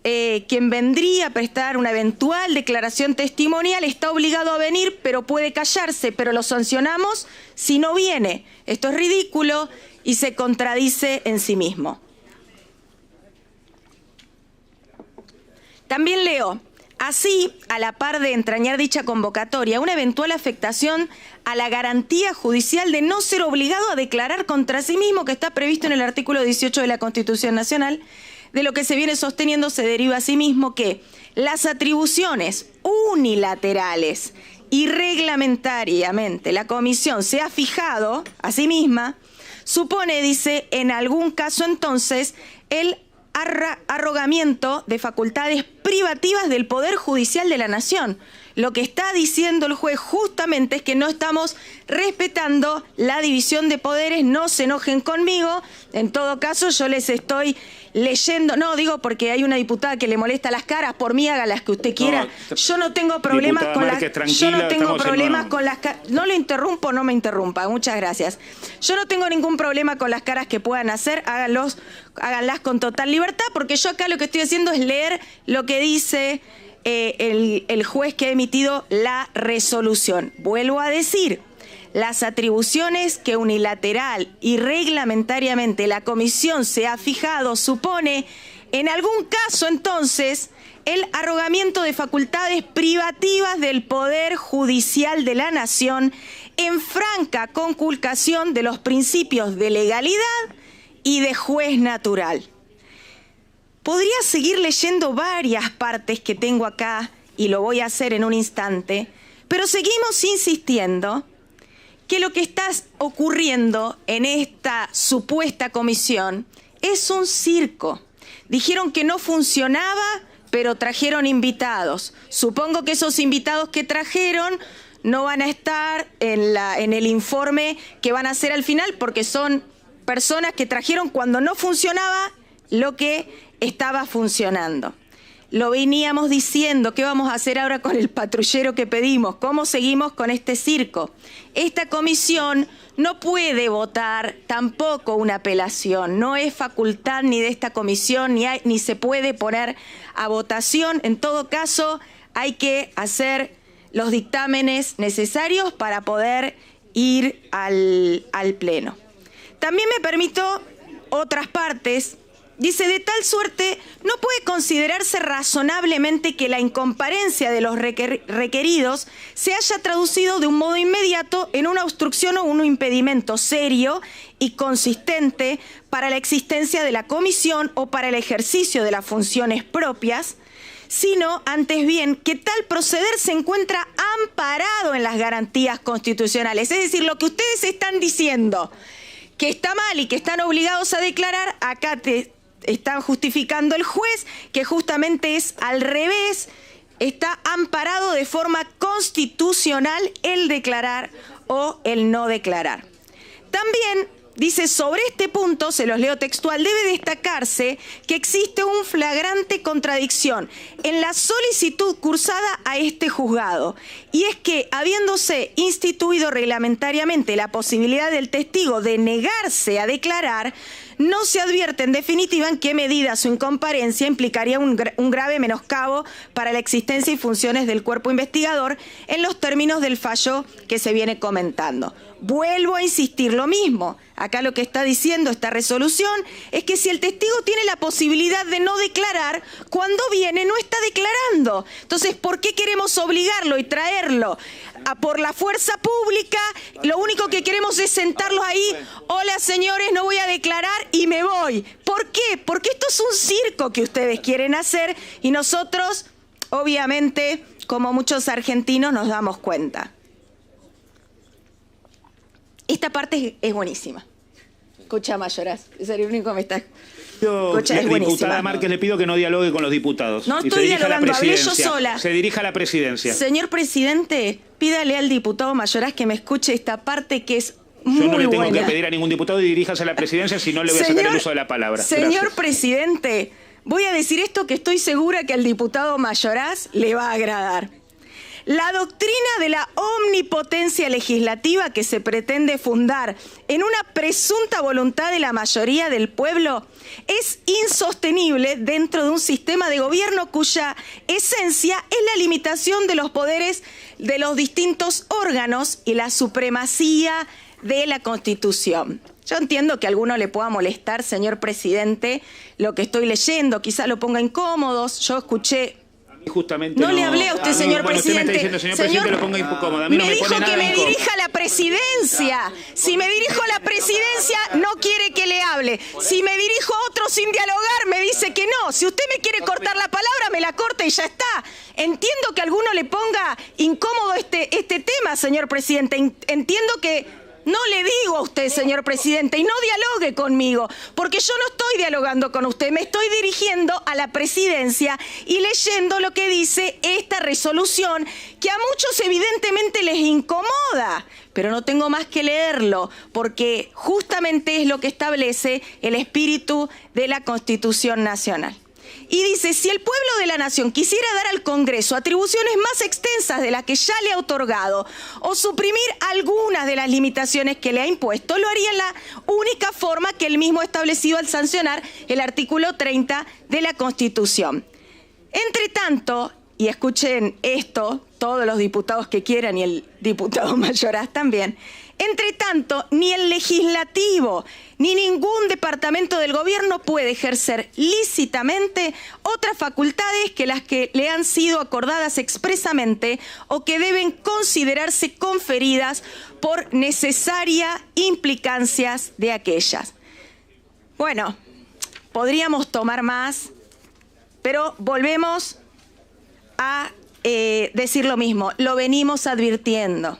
Speaker 8: quien vendría a prestar una eventual declaración testimonial está obligado a venir, pero puede callarse, pero lo sancionamos si no viene. Esto es ridículo y se contradice en sí mismo. También leo, así, a la par de entrañar dicha convocatoria, una eventual afectación a la garantía judicial de no ser obligado a declarar contra sí mismo, que está previsto en el artículo 18 de la Constitución Nacional. De lo que se viene sosteniendo se deriva asimismo que las atribuciones unilaterales y reglamentariamente la Comisión se ha fijado a sí misma, supone, dice, en algún caso entonces, el arrogamiento de facultades privativas del Poder Judicial de la Nación. Lo que está diciendo el juez justamente es que no estamos respetando la división de poderes, no se enojen conmigo, en todo caso yo les estoy leyendo, no digo porque hay una diputada que le molesta las caras, por mí haga las que usted quiera, yo no tengo problemas con las caras, no lo interrumpo, no me interrumpa, muchas gracias. Yo no tengo ningún problema con las caras que puedan hacer, háganlas con total libertad, porque yo acá lo que estoy haciendo es leer lo que dice el juez que ha emitido la resolución. Vuelvo a decir, las atribuciones que unilateral y reglamentariamente la Comisión se ha fijado supone, en algún caso entonces, el arrogamiento de facultades privativas del Poder Judicial de la Nación en franca conculcación de los principios de legalidad y de juez natural. Podría seguir leyendo varias partes que tengo acá y lo voy a hacer en un instante, pero seguimos insistiendo que lo que está ocurriendo en esta supuesta comisión es un circo. Dijeron que no funcionaba, pero trajeron invitados. Supongo que esos invitados que trajeron no van a estar en el informe que van a hacer al final, porque son personas que trajeron cuando no funcionaba lo que estaba funcionando. Lo veníamos diciendo, ¿qué vamos a hacer ahora con el patrullero que pedimos? ¿Cómo seguimos con este circo? Esta comisión no puede votar tampoco una apelación, no es facultad ni de esta comisión, ni se puede poner a votación. En todo caso, hay que hacer los dictámenes necesarios para poder ir al Pleno. También me permito otras partes. Dice, de tal suerte, no puede considerarse razonablemente que la incomparecencia de los requeridos se haya traducido de un modo inmediato en una obstrucción o un impedimento serio y consistente para la existencia de la comisión o para el ejercicio de las funciones propias, sino, antes bien, que tal proceder se encuentra amparado en las garantías constitucionales. Es decir, lo que ustedes están diciendo, que está mal y que están obligados a declarar, acá están justificando el juez, que justamente es al revés, está amparado de forma constitucional el declarar o el no declarar. También dice, sobre este punto, se los leo textual, debe destacarse que existe un flagrante contradicción en la solicitud cursada a este juzgado, y es que, habiéndose instituido reglamentariamente la posibilidad del testigo de negarse a declarar, no se advierte en definitiva en qué medida su incomparecencia implicaría un grave menoscabo para la existencia y funciones del cuerpo investigador en los términos del fallo que se viene comentando. Vuelvo a insistir lo mismo. Acá lo que está diciendo esta resolución es que si el testigo tiene la posibilidad de no declarar, cuando viene no está declarando. Entonces, ¿por qué queremos obligarlo y traerlo por la fuerza pública? Lo único que queremos es sentarlos ahí. Hola, señores, no voy a declarar y me voy. ¿Por qué? Porque esto es un circo que ustedes quieren hacer y nosotros, obviamente, como muchos argentinos, nos damos cuenta. Esta parte es buenísima. Escucha, Mayoraz, es el único que me está... Escucha, es buenísima.
Speaker 1: Diputada Márquez, le pido que no dialogue con los diputados.
Speaker 8: No estoy dialogando, hablé yo sola.
Speaker 1: Se dirija a la presidencia.
Speaker 8: Señor presidente, pídale al diputado Mayoraz que me escuche esta parte que es muy buena.
Speaker 1: Yo no le tengo que pedir a ningún diputado y diríjase a la presidencia, si no le voy a sacar el uso de la palabra.
Speaker 8: Señor
Speaker 1: Gracias.
Speaker 8: presidente, voy a decir esto que estoy segura que al diputado Mayoraz le va a agradar. La doctrina de la omnipotencia legislativa que se pretende fundar en una presunta voluntad de la mayoría del pueblo es insostenible dentro de un sistema de gobierno cuya esencia es la limitación de los poderes de los distintos órganos y la supremacía de la Constitución. Yo entiendo que a alguno le pueda molestar, señor presidente, lo que estoy leyendo, quizá lo ponga incómodos. Yo escuché...
Speaker 1: Justamente
Speaker 8: no le hablé a usted, señor presidente.
Speaker 1: Usted me está diciendo, señor presidente, lo ponga incómodo. A mí no me
Speaker 8: dijo
Speaker 1: pone nada
Speaker 8: que me
Speaker 1: incómodo.
Speaker 8: dirija a la presidencia. Si me dirijo a la presidencia, no quiere que le hable. Si me dirijo a otro sin dialogar, me dice que no. Si usted me quiere cortar la palabra, me la corta y ya está. Entiendo que a alguno le ponga incómodo este tema, señor presidente. Entiendo que... No le digo a usted, señor presidente, y no dialogue conmigo, porque yo no estoy dialogando con usted, me estoy dirigiendo a la presidencia y leyendo lo que dice esta resolución, que a muchos evidentemente les incomoda, pero no tengo más que leerlo, porque justamente es lo que establece el espíritu de la Constitución Nacional. Y dice, si el pueblo de la nación quisiera dar al Congreso atribuciones más extensas de las que ya le ha otorgado o suprimir algunas de las limitaciones que le ha impuesto, lo haría en la única forma que él mismo ha establecido al sancionar el artículo 30 de la Constitución. Entre tanto, y escuchen esto, todos los diputados que quieran y el diputado Mayoraz también, entre tanto, ni el legislativo ni ningún departamento del gobierno puede ejercer lícitamente otras facultades que las que le han sido acordadas expresamente o que deben considerarse conferidas por necesaria implicancias de aquellas. Bueno, podríamos tomar más, pero volvemos a decir lo mismo, lo venimos advirtiendo.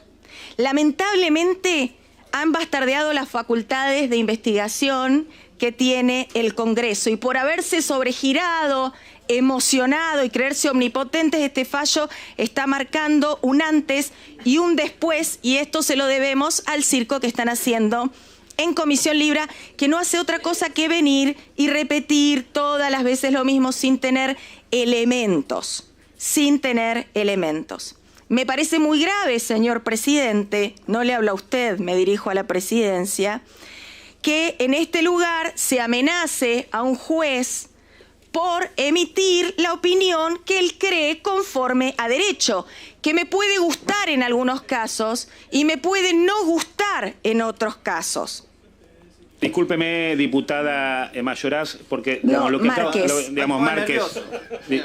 Speaker 8: Lamentablemente han bastardeado las facultades de investigación que tiene el Congreso y por haberse sobregirado, emocionado y creerse omnipotentes, este fallo está marcando un antes y un después y esto se lo debemos al circo que están haciendo en Comisión Libra, que no hace otra cosa que venir y repetir todas las veces lo mismo sin tener elementos, Me parece muy grave, señor presidente, no le hablo a usted, me dirijo a la presidencia, que en este lugar se amenace a un juez por emitir la opinión que él cree conforme a derecho, que me puede gustar en algunos casos y me puede no gustar en otros casos.
Speaker 1: Discúlpeme, diputada Mayoraz, porque
Speaker 8: No,
Speaker 1: lo que
Speaker 8: Márquez.
Speaker 1: Márquez,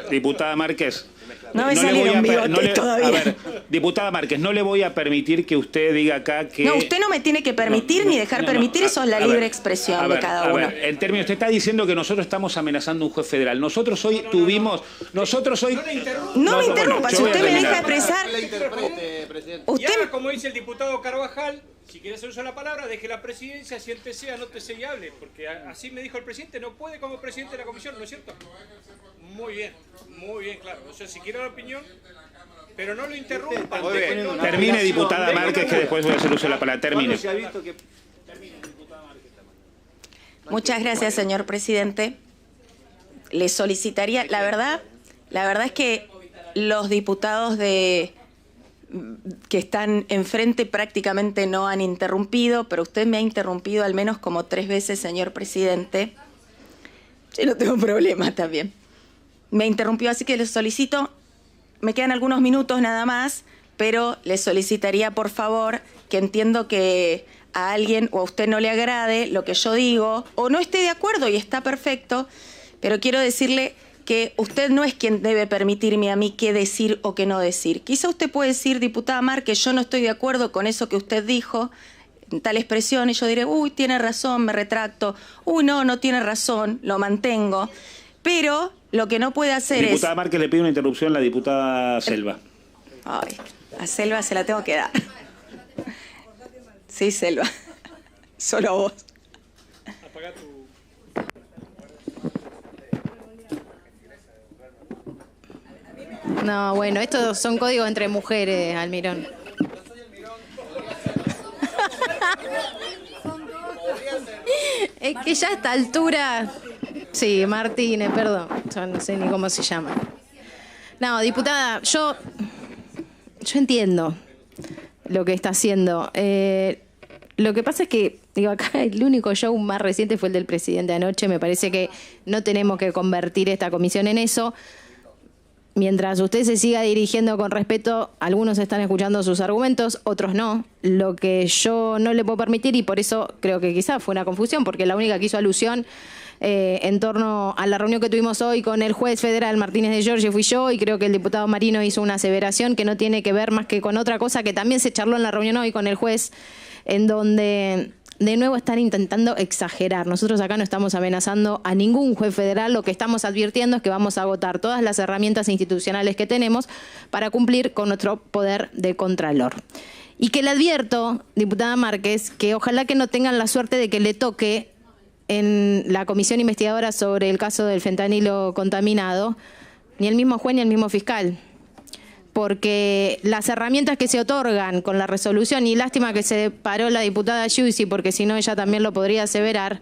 Speaker 1: diputada Márquez.
Speaker 8: No me salieron bigotes todavía.
Speaker 1: A ver, diputada Márquez, no le voy a permitir que usted diga acá que...
Speaker 8: No, usted no me tiene que permitir ni dejar permitir, eso es la libre expresión de cada uno.
Speaker 1: En términos, usted está diciendo que nosotros estamos amenazando a un juez federal. Nosotros hoy tuvimos...
Speaker 8: No me interrumpa, si usted me deja expresar...
Speaker 9: Y haga como dice el diputado Carvajal, si quiere hacer uso de la palabra, deje la presidencia, siéntese, anótese y hable, porque así me dijo el presidente, no puede como presidente de la comisión, ¿no es cierto? Muy bien, claro. O sea, si quiere la opinión, pero no lo interrumpa.
Speaker 1: Termine, diputada Márquez, que después voy a hacer uso de la palabra. Termine.
Speaker 8: Muchas gracias, señor presidente. Le solicitaría, la verdad es que los diputados que están enfrente prácticamente no han interrumpido, pero usted me ha interrumpido al menos como 3 veces, señor presidente. Yo no tengo problema también. Me interrumpió, así que le solicito, me quedan algunos minutos nada más, pero le solicitaría, por favor, que entiendo que a alguien o a usted no le agrade lo que yo digo, o no esté de acuerdo y está perfecto, pero quiero decirle que usted no es quien debe permitirme a mí qué decir o qué no decir. Quizá usted puede decir, diputada Márquez, yo no estoy de acuerdo con eso que usted dijo, en tal expresión, y yo diré, uy, tiene razón, me retracto, uy, no tiene razón, lo mantengo, pero lo que no puede hacer es...
Speaker 1: Diputada Márquez, le pido una interrupción a la diputada Selva.
Speaker 8: Ay, a Selva se la tengo que dar. Sí, Selva, solo a vos.
Speaker 9: Apaga tu...
Speaker 4: No, bueno, estos son códigos entre mujeres, Almirón. Es que ya a esta altura Sí, Martínez, perdón. Yo no sé ni cómo se llama. No, diputada, yo entiendo lo que está haciendo. Lo que pasa es que, digo, acá el único show más reciente fue el del presidente anoche. Me parece que no tenemos que convertir esta comisión en eso. Mientras usted se siga dirigiendo con respeto, algunos están escuchando sus argumentos, otros no. Lo que yo no le puedo permitir, y por eso creo que quizás fue una confusión, porque la única que hizo alusión en torno a la reunión que tuvimos hoy con el juez federal Martínez de Giorgi fui yo, y creo que el diputado Marino hizo una aseveración que no tiene que ver más que con otra cosa que también se charló en la reunión hoy con el juez, en donde de nuevo están intentando exagerar. Nosotros acá no estamos amenazando a ningún juez federal, lo que estamos advirtiendo es que vamos a agotar todas las herramientas institucionales que tenemos para cumplir con nuestro poder de contralor. Y que le advierto, diputada Márquez, que ojalá que no tengan la suerte de que le toque en la comisión investigadora sobre el caso del fentanilo contaminado, ni el mismo juez ni el mismo fiscal. Porque las herramientas que se otorgan con la resolución, y lástima que se paró la diputada Giussi, porque si no ella también lo podría aseverar,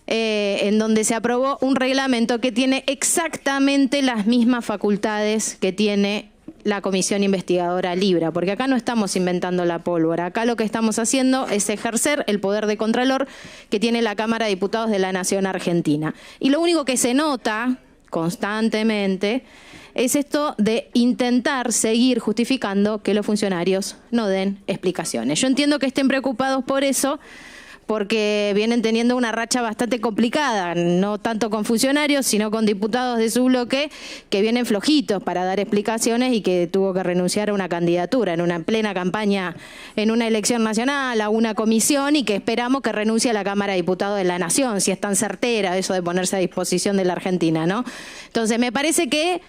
Speaker 4: en donde se aprobó un reglamento que tiene exactamente las mismas facultades que tiene la comisión investigadora Libra, porque acá no estamos inventando la pólvora, acá lo que estamos haciendo es ejercer el poder de contralor que tiene la Cámara de Diputados de la Nación Argentina. Y lo único que se nota constantemente es esto de intentar seguir justificando que los funcionarios no den explicaciones. Yo entiendo que estén preocupados por eso, porque vienen teniendo una racha bastante complicada, no tanto con funcionarios, sino con diputados de su bloque que vienen flojitos para dar explicaciones y que tuvo que renunciar a una candidatura en una plena campaña, en una elección nacional, a una comisión, y que esperamos que renuncie a la Cámara de Diputados de la Nación, si es tan certera eso de ponerse a disposición de la Argentina, ¿no? Entonces, me parece que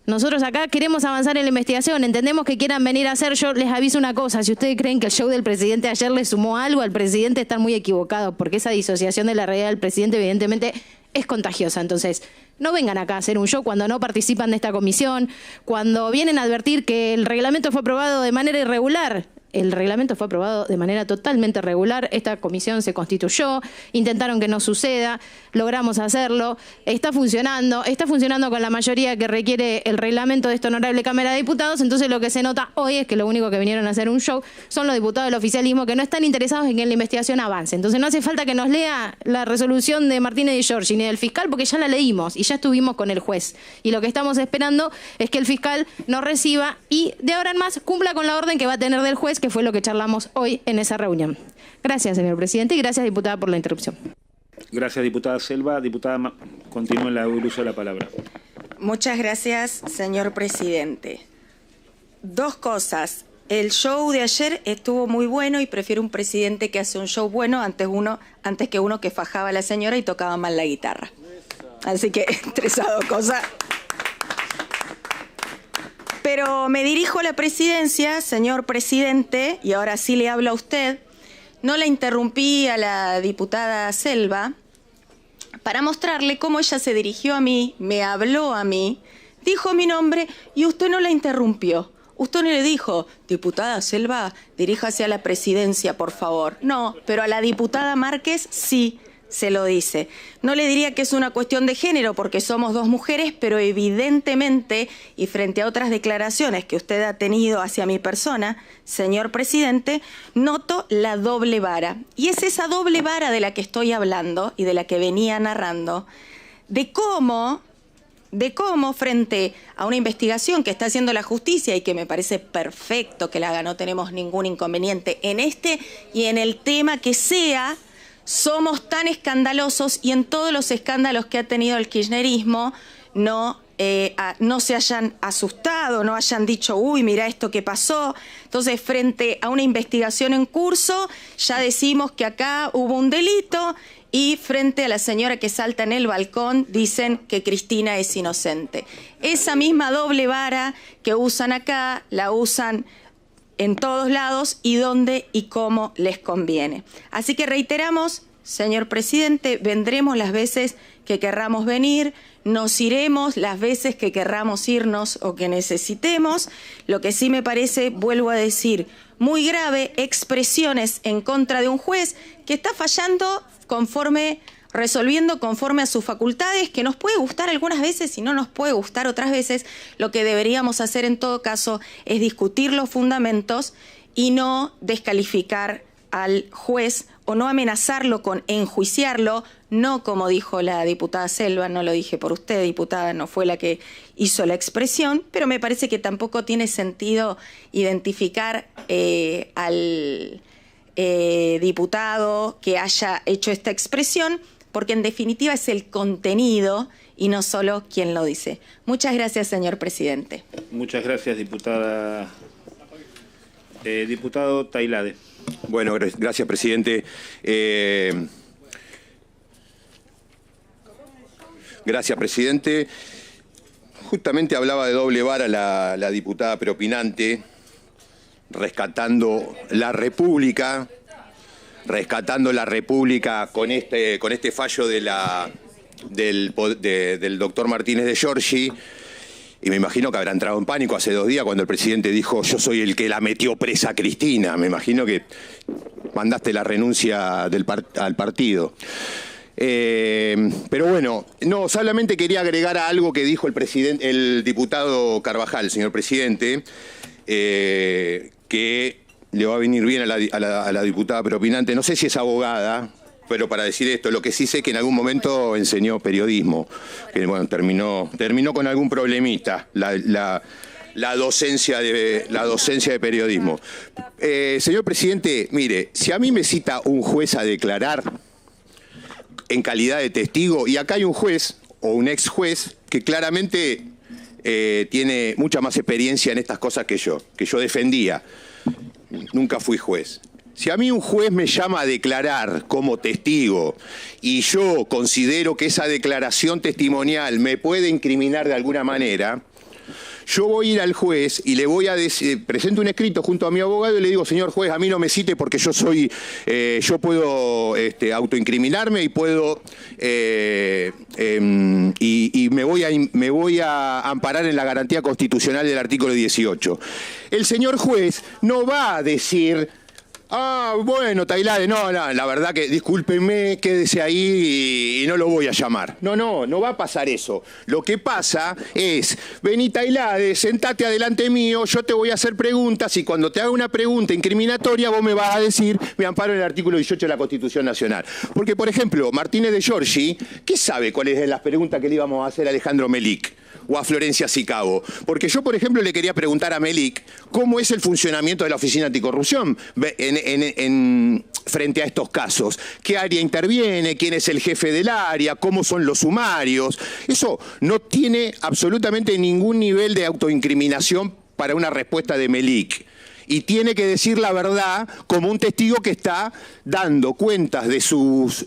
Speaker 4: nosotros acá queremos avanzar en la investigación, entendemos que quieran venir a hacer, yo les aviso una cosa, si ustedes creen que el show del presidente ayer le sumó algo al presidente, están muy equivocados, porque esa disociación de la realidad del presidente evidentemente es contagiosa. Entonces, no vengan acá a hacer un show cuando no participan de esta comisión, cuando vienen a advertir que el reglamento fue aprobado de manera irregular. El reglamento fue aprobado de manera totalmente regular, esta comisión se constituyó, intentaron que no suceda, logramos hacerlo, está funcionando con la mayoría que requiere el reglamento de esta honorable Cámara de Diputados. Entonces lo que se nota hoy es que lo único que vinieron a hacer un show son los diputados del oficialismo que no están interesados en que la investigación avance. Entonces no hace falta que nos lea la resolución de Martínez de Giorgi ni del fiscal, porque ya la leímos y ya estuvimos con el juez. Y lo que estamos esperando es que el fiscal nos reciba y de ahora en más cumpla con la orden que va a tener del juez, que fue lo que charlamos hoy en esa reunión. Gracias, señor presidente, y gracias, diputada, por la interrupción.
Speaker 1: Gracias, diputada Selva. Diputada, continúe el uso de la palabra.
Speaker 8: Muchas gracias, señor presidente. Dos cosas. El show de ayer estuvo muy bueno y prefiero un presidente que hace un show bueno antes que uno que fajaba a la señora y tocaba mal la guitarra. Así que, entre esas dos cosas. Pero me dirijo a la presidencia, señor presidente, y ahora sí le hablo a usted. No la interrumpí a la diputada Selva para mostrarle cómo ella se dirigió a mí, me habló a mí, dijo mi nombre y usted no la interrumpió. Usted no le dijo, diputada Selva, diríjase a la presidencia, por favor. No, pero a la diputada Márquez sí se lo dice. No le diría que es una cuestión de género porque somos dos mujeres, pero evidentemente, y frente a otras declaraciones que usted ha tenido hacia mi persona, señor presidente, noto la doble vara. Y es esa doble vara de la que estoy hablando y de la que venía narrando, de cómo frente a una investigación que está haciendo la justicia y que me parece perfecto que la haga, no tenemos ningún inconveniente en este y en el tema que sea, somos tan escandalosos y en todos los escándalos que ha tenido el kirchnerismo no se hayan asustado, no hayan dicho, uy, mira esto que pasó. Entonces, frente a una investigación en curso, ya decimos que acá hubo un delito y frente a la señora que salta en el balcón dicen que Cristina es inocente. Esa misma doble vara que usan acá, la usan en todos lados y donde y cómo les conviene. Así que reiteramos, señor presidente, vendremos las veces que querramos venir, nos iremos las veces que querramos irnos o que necesitemos. Lo que sí me parece, vuelvo a decir, muy grave, expresiones en contra de un juez que está fallando conforme resolviendo conforme a sus facultades, que nos puede gustar algunas veces y no nos puede gustar otras veces. Lo que deberíamos hacer en todo caso es discutir los fundamentos y no descalificar al juez o no amenazarlo con enjuiciarlo, no como dijo la diputada Selva, no lo dije por usted, diputada, no fue la que hizo la expresión, pero me parece que tampoco tiene sentido identificar al diputado que haya hecho esta expresión, porque en definitiva es el contenido y no solo quien lo dice. Muchas gracias, señor presidente.
Speaker 1: Muchas gracias, diputada. Diputado Tailade.
Speaker 10: Bueno, gracias, presidente. Gracias, presidente. Justamente hablaba de doble vara la diputada preopinante, rescatando la República con este fallo del doctor Martínez de Giorgi. Y me imagino que habrá entrado en pánico hace 2 días cuando el presidente dijo: yo soy el que la metió presa a Cristina. Me imagino que mandaste la renuncia al partido. Pero bueno, no, solamente quería agregar a algo que dijo el diputado Carvajal, señor presidente, que le va a venir bien a la diputada preopinante. No sé si es abogada, pero para decir esto, lo que sí sé que en algún momento enseñó periodismo, que bueno, terminó con algún problemita la docencia de periodismo. Señor presidente, mire, si a mí me cita un juez a declarar en calidad de testigo, y acá hay un juez o un ex juez que claramente tiene mucha más experiencia en estas cosas que yo defendía. Nunca fui juez. Si a mí un juez me llama a declarar como testigo y yo considero que esa declaración testimonial me puede incriminar de alguna manera, yo voy a ir al juez y le voy a decir, presento un escrito junto a mi abogado y le digo: señor juez, a mí no me cite porque yo puedo autoincriminarme y puedo y me voy a amparar en la garantía constitucional del artículo 18. El señor juez no va a decir: ah, bueno, Tailade, no, la verdad que discúlpenme, quédese ahí y no lo voy a llamar. No va a pasar eso. Lo que pasa es: vení, Tailade, sentate adelante mío, yo te voy a hacer preguntas y cuando te haga una pregunta incriminatoria vos me vas a decir: me amparo en el artículo 18 de la Constitución Nacional. Porque, por ejemplo, Martínez de Giorgi, ¿qué sabe cuáles son las preguntas que le íbamos a hacer a Alejandro Melic o a Florencia Sicabo? Porque yo, por ejemplo, le quería preguntar a Melic cómo es el funcionamiento de la Oficina Anticorrupción frente a estos casos. ¿Qué área interviene? ¿Quién es el jefe del área? ¿Cómo son los sumarios? Eso no tiene absolutamente ningún nivel de autoincriminación para una respuesta de Melic. Y tiene que decir la verdad como un testigo que está dando cuentas de sus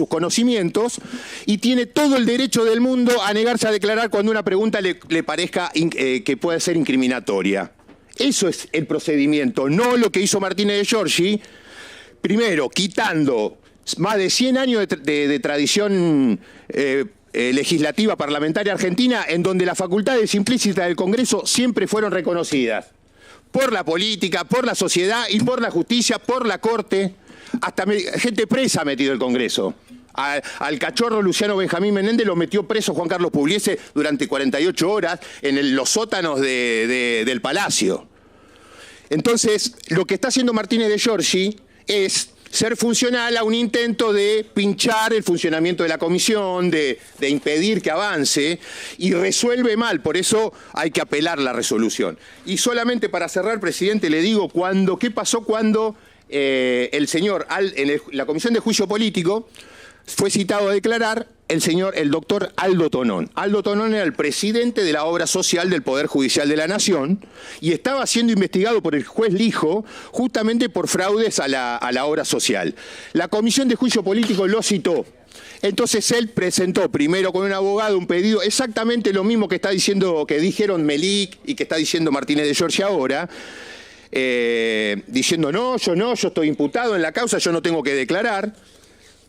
Speaker 10: conocimientos y tiene todo el derecho del mundo a negarse a declarar cuando una pregunta le parezca que puede ser incriminatoria. Eso es el procedimiento, no lo que hizo Martínez de Giorgi, primero quitando más de 100 años de tradición legislativa parlamentaria argentina, en donde las facultades implícitas del Congreso siempre fueron reconocidas por la política, por la sociedad y por la justicia, por la Corte. Hasta gente presa ha metido el Congreso. Al cachorro Luciano Benjamín Menéndez lo metió preso Juan Carlos Pugliese durante 48 horas en los sótanos del Palacio. Entonces, lo que está haciendo Martínez de Giorgi es ser funcional a un intento de pinchar el funcionamiento de la comisión, de impedir que avance, y resuelve mal, por eso hay que apelar la resolución. Y solamente para cerrar, presidente, le digo qué pasó cuando el señor, en la Comisión de Juicio Político, fue citado a declarar el doctor Aldo Tonón. Aldo Tonón era el presidente de la obra social del Poder Judicial de la Nación y estaba siendo investigado por el juez Lijo justamente por fraudes a la obra social. La Comisión de Juicio Político lo citó. Entonces él presentó primero con un abogado un pedido, exactamente lo mismo que dijeron Melic y que está diciendo Martínez de Giorgi ahora, diciendo yo estoy imputado en la causa, yo no tengo que declarar.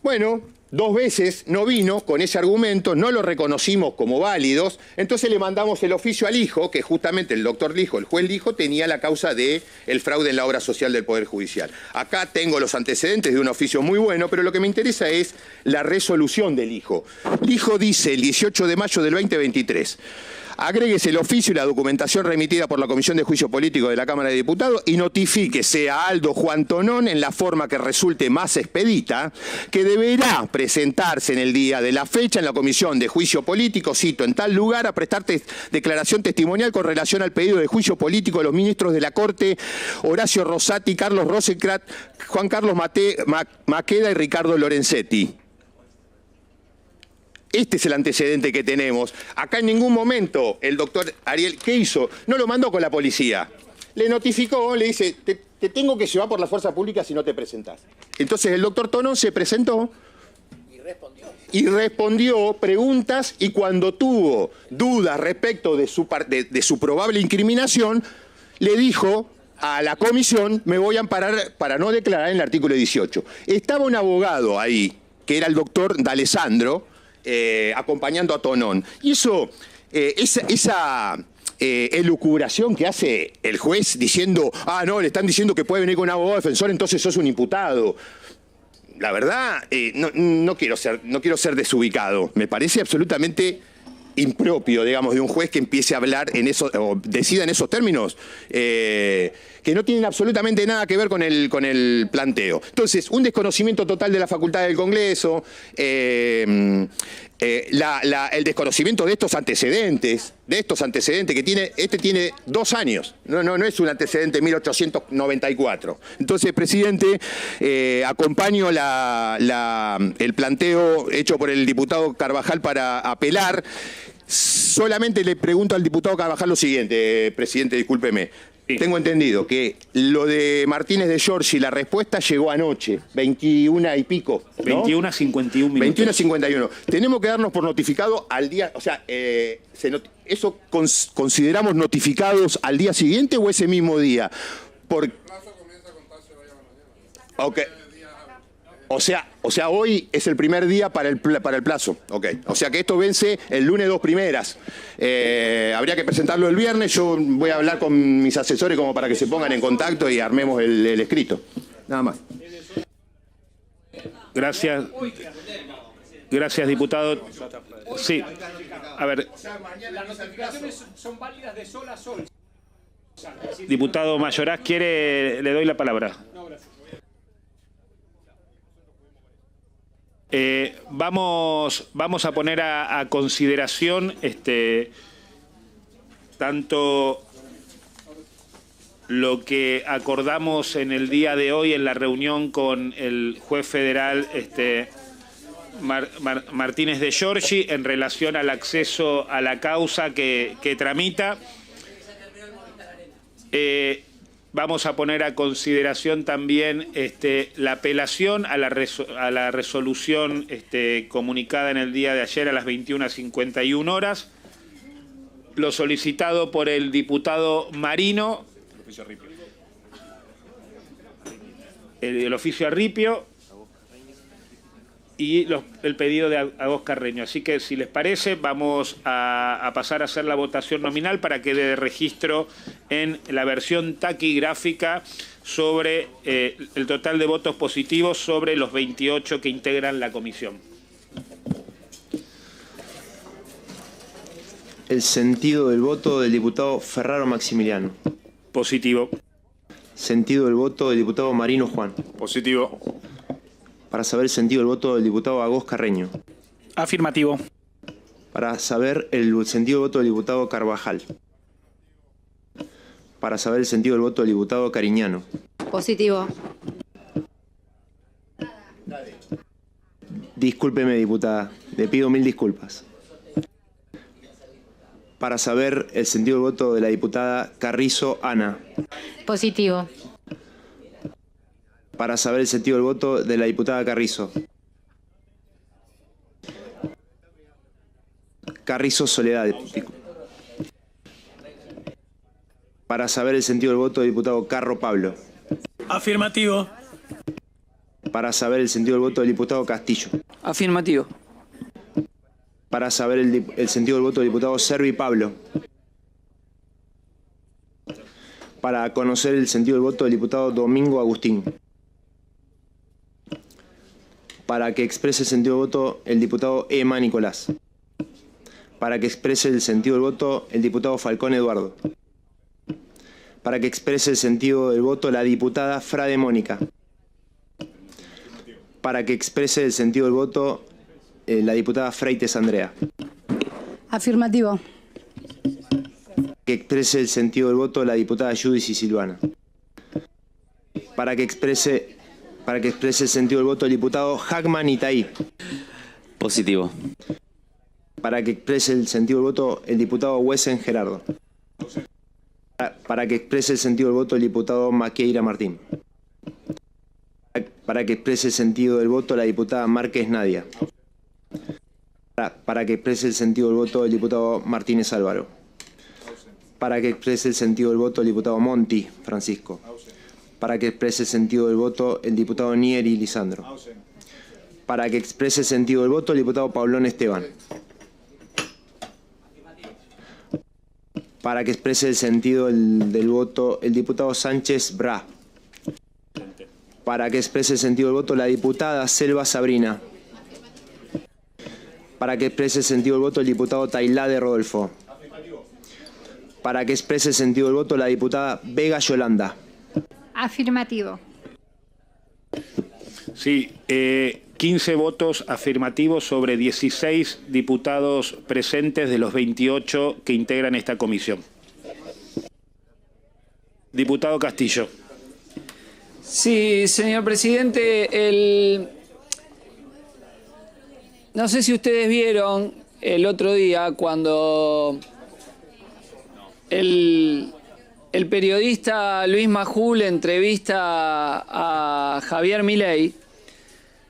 Speaker 10: Bueno, 2 veces no vino con ese argumento, no lo reconocimos como válidos, entonces le mandamos el oficio al hijo, que justamente el doctor Lijo, el juez Lijo, tenía la causa del fraude en la obra social del Poder Judicial. Acá tengo los antecedentes de un oficio muy bueno, pero lo que me interesa es la resolución del hijo. Lijo dice el 18 de mayo del 2023... agréguese el oficio y la documentación remitida por la Comisión de Juicio Político de la Cámara de Diputados y notifíquese a Aldo Juan Tonón en la forma que resulte más expedita, que deberá presentarse en el día de la fecha en la Comisión de Juicio Político, cito, en tal lugar, a prestar declaración testimonial con relación al pedido de juicio político de los ministros de la Corte, Horacio Rosati, Carlos Rosencrantz, Juan Carlos Maqueda y Ricardo Lorenzetti. Este es el antecedente que tenemos. Acá en ningún momento el doctor Ariel, ¿qué hizo? No lo mandó con la policía. Le notificó, le dice, te tengo que llevar por la fuerza pública si no te presentás. Entonces el doctor Tonón se presentó y respondió preguntas, y cuando tuvo dudas respecto de su probable incriminación, le dijo a la comisión, me voy a amparar para no declarar en el artículo 18. Estaba un abogado ahí, que era el doctor D'Alessandro, acompañando a Tonón. Y eso, esa elucubración que hace el juez diciendo, no, le están diciendo que puede venir con un abogado defensor, entonces sos un imputado. La verdad, no quiero ser desubicado. Me parece absolutamente impropio, digamos, de un juez que empiece a hablar en eso, o decida en esos términos, que no tienen absolutamente nada que ver con el planteo. Entonces, un desconocimiento total de la facultad del Congreso, el desconocimiento de estos antecedentes que tiene, tiene 2 años, no es un antecedente de 1894. Entonces, presidente, acompaño el planteo hecho por el diputado Carvajal para apelar. Solamente le pregunto al diputado Carvajal lo siguiente, presidente, discúlpeme. Sí. Tengo entendido que lo de Martínez de Giorgi, la respuesta llegó anoche, 21 y pico, ¿no? 21:51 minutos. 21:51. Tenemos que darnos por notificado al día, o sea, ¿eso consideramos notificados al día siguiente o ese mismo día? El plazo comienza a contarse hoy a la mañana. Ok. O sea, hoy es el primer día para el plazo. Okay. O sea que esto vence el lunes 2 primeras. Habría que presentarlo el viernes. Yo voy a hablar con mis asesores como para que se pongan en contacto y armemos el escrito. Nada más.
Speaker 1: Gracias. Gracias, diputado. Sí. A ver.
Speaker 9: Las notificaciones son válidas de sol a sol.
Speaker 1: Diputado Mayoraz, ¿quiere? Le doy la palabra.
Speaker 9: No, gracias.
Speaker 1: Vamos a poner a consideración tanto lo que acordamos en el día de hoy en la reunión con el juez federal Martínez de Giorgi en relación al acceso a la causa que tramita. Vamos a poner a consideración también la apelación a la resolución comunicada en el día de ayer a las 21:51 horas. Lo solicitado por el diputado Marino. El oficio Arripio. Y el pedido de Agos Carreño. Así que, si les parece, vamos a pasar a hacer la votación nominal para que quede registro en la versión taquigráfica sobre el total de votos positivos sobre los 28 que integran la comisión.
Speaker 2: El sentido del voto del diputado Ferraro Maximiliano.
Speaker 1: Positivo.
Speaker 2: Sentido del voto del diputado Marino Juan.
Speaker 5: Positivo.
Speaker 2: Para saber el sentido del voto del diputado Agos Carreño.
Speaker 3: Afirmativo.
Speaker 2: Para saber el sentido del voto del diputado Carvajal. Para saber el sentido del voto del diputado Cariñano.
Speaker 4: Positivo.
Speaker 2: Discúlpeme, diputada. Le pido 1000 disculpas. Para saber el sentido del voto de la diputada Carrizo Ana.
Speaker 4: Positivo.
Speaker 2: Para saber el sentido del voto de la diputada Carrizo. Carrizo Soledad. Para saber el sentido del voto del diputado Carro Pablo.
Speaker 11: Afirmativo.
Speaker 2: Para saber el sentido del voto del diputado Castillo.
Speaker 11: Afirmativo.
Speaker 2: Para saber el sentido del voto del diputado Servi Pablo. Para conocer el sentido del voto del diputado Domingo Agustín. Para que exprese el sentido del voto el diputado Emma Nicolás. Para que exprese el sentido del voto el diputado Falcón Eduardo. Para que exprese el sentido del voto la diputada Frade Mónica. Para que exprese el sentido del voto la diputada Freites Andrea.
Speaker 12: Afirmativo.
Speaker 2: Que exprese el sentido del voto la diputada Judici Silvana. Para que exprese el sentido del voto el diputado Hackman Itaí.
Speaker 13: Positivo.
Speaker 2: Para que exprese el sentido del voto el diputado Wesen Gerardo. Para que exprese el sentido del voto el diputado Maqueira Martín. Para que exprese el sentido del voto la diputada Márquez Nadia. Para que exprese el sentido del voto el diputado Martínez Álvaro. Para que exprese el sentido del voto el diputado Monti Francisco. Para que exprese el sentido del voto el diputado Nieri Lisandro. Para que exprese el sentido del voto el diputado Paulón Esteban. Para que exprese el sentido del voto el diputado Sánchez Bra. Para que exprese el sentido del voto la diputada Selva Sabrina. Para que exprese el sentido del voto el diputado Tailade Rodolfo. Para que exprese el sentido del voto la diputada Vega Yolanda.
Speaker 12: Afirmativo.
Speaker 1: Sí, 15 votos afirmativos sobre 16 diputados presentes de los 28 que integran esta comisión. Diputado Castillo.
Speaker 11: Sí, señor presidente, no sé si ustedes vieron el otro día cuando el periodista Luis Majul entrevista a Javier Milei.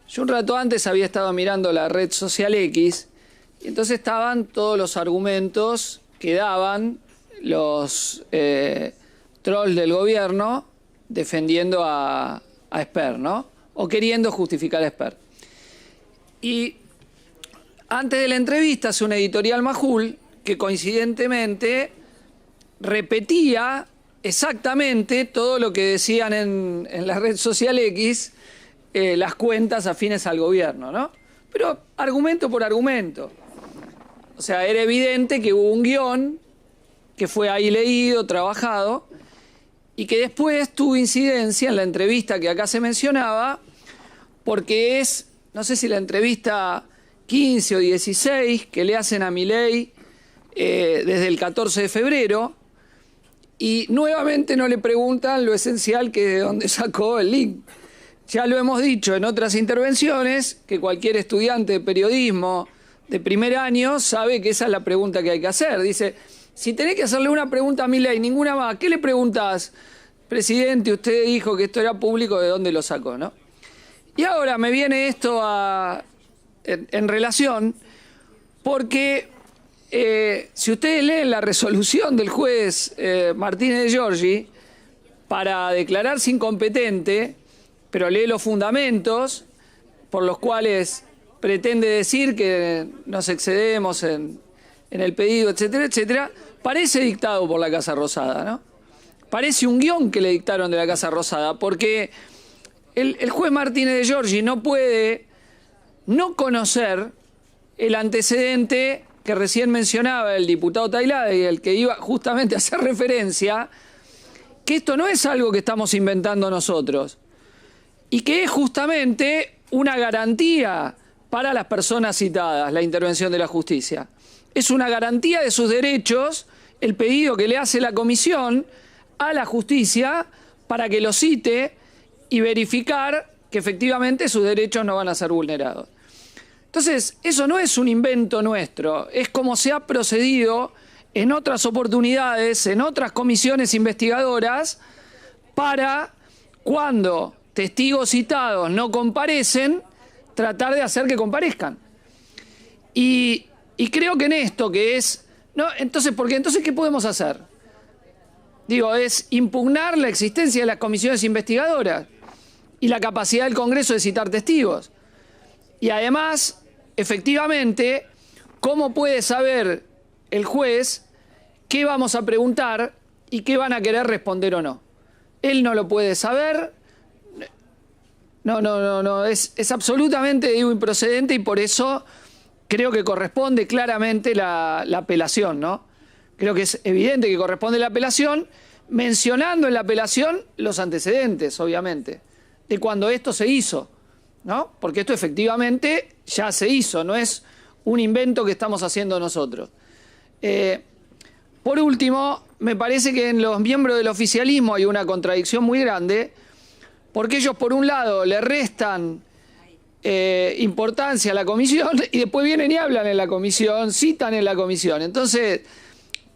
Speaker 11: Yo un rato antes había estado mirando la red social X y entonces estaban todos los argumentos que daban los trolls del gobierno defendiendo a Esper, ¿no? O queriendo justificar a Esper. Y antes de la entrevista hace un editorial Majul que coincidentemente repetía exactamente todo lo que decían en la red social X las cuentas afines al gobierno, ¿no? Pero argumento por argumento. O sea, era evidente que hubo un guión que fue ahí leído, trabajado, y que después tuvo incidencia en la entrevista que acá se mencionaba, porque es, no sé si la entrevista 15 o 16 que le hacen a Milei desde el 14 de febrero, y nuevamente no le preguntan lo esencial que es de dónde sacó el link. Ya lo hemos dicho en otras intervenciones, que cualquier estudiante de periodismo de primer año sabe que esa es la pregunta que hay que hacer. Dice, si tenés que hacerle una pregunta a Milei, ninguna más, ¿qué le preguntás? Presidente, usted dijo que esto era público, ¿de dónde lo sacó, no? Y ahora me viene esto en relación, porque si ustedes leen la resolución del juez Martínez de Giorgi para declararse incompetente, pero lee los fundamentos por los cuales pretende decir que nos excedemos en el pedido, etcétera, etcétera, parece dictado por la Casa Rosada, ¿no? Parece un guión que le dictaron de la Casa Rosada, porque el juez Martínez de Giorgi no puede no conocer el antecedente que recién mencionaba el diputado Tailade y el que iba justamente a hacer referencia, que esto no es algo que estamos inventando nosotros y que es justamente una garantía para las personas citadas, la intervención de la justicia. Es una garantía de sus derechos el pedido que le hace la comisión a la justicia para que lo cite y verificar que efectivamente sus derechos no van a ser vulnerados. Entonces, eso no es un invento nuestro, es como se ha procedido en otras oportunidades, en otras comisiones investigadoras, para cuando testigos citados no comparecen, tratar de hacer que comparezcan. Y creo que en esto que es... ¿no? Entonces, ¿qué podemos hacer? Digo, es impugnar la existencia de las comisiones investigadoras y la capacidad del Congreso de citar testigos. Y además, efectivamente, ¿cómo puede saber el juez qué vamos a preguntar y qué van a querer responder o no? Él no lo puede saber. No, es absolutamente, digo, improcedente, y por eso creo que corresponde claramente la apelación, ¿no? Creo que es evidente que corresponde la apelación, mencionando en la apelación los antecedentes, obviamente, de cuando esto se hizo, ¿no? Porque esto efectivamente ya se hizo, no es un invento que estamos haciendo nosotros. Por último, me parece que en los miembros del oficialismo hay una contradicción muy grande, porque ellos, por un lado, le restan importancia a la comisión y después vienen y hablan en la comisión, citan en la comisión. Entonces,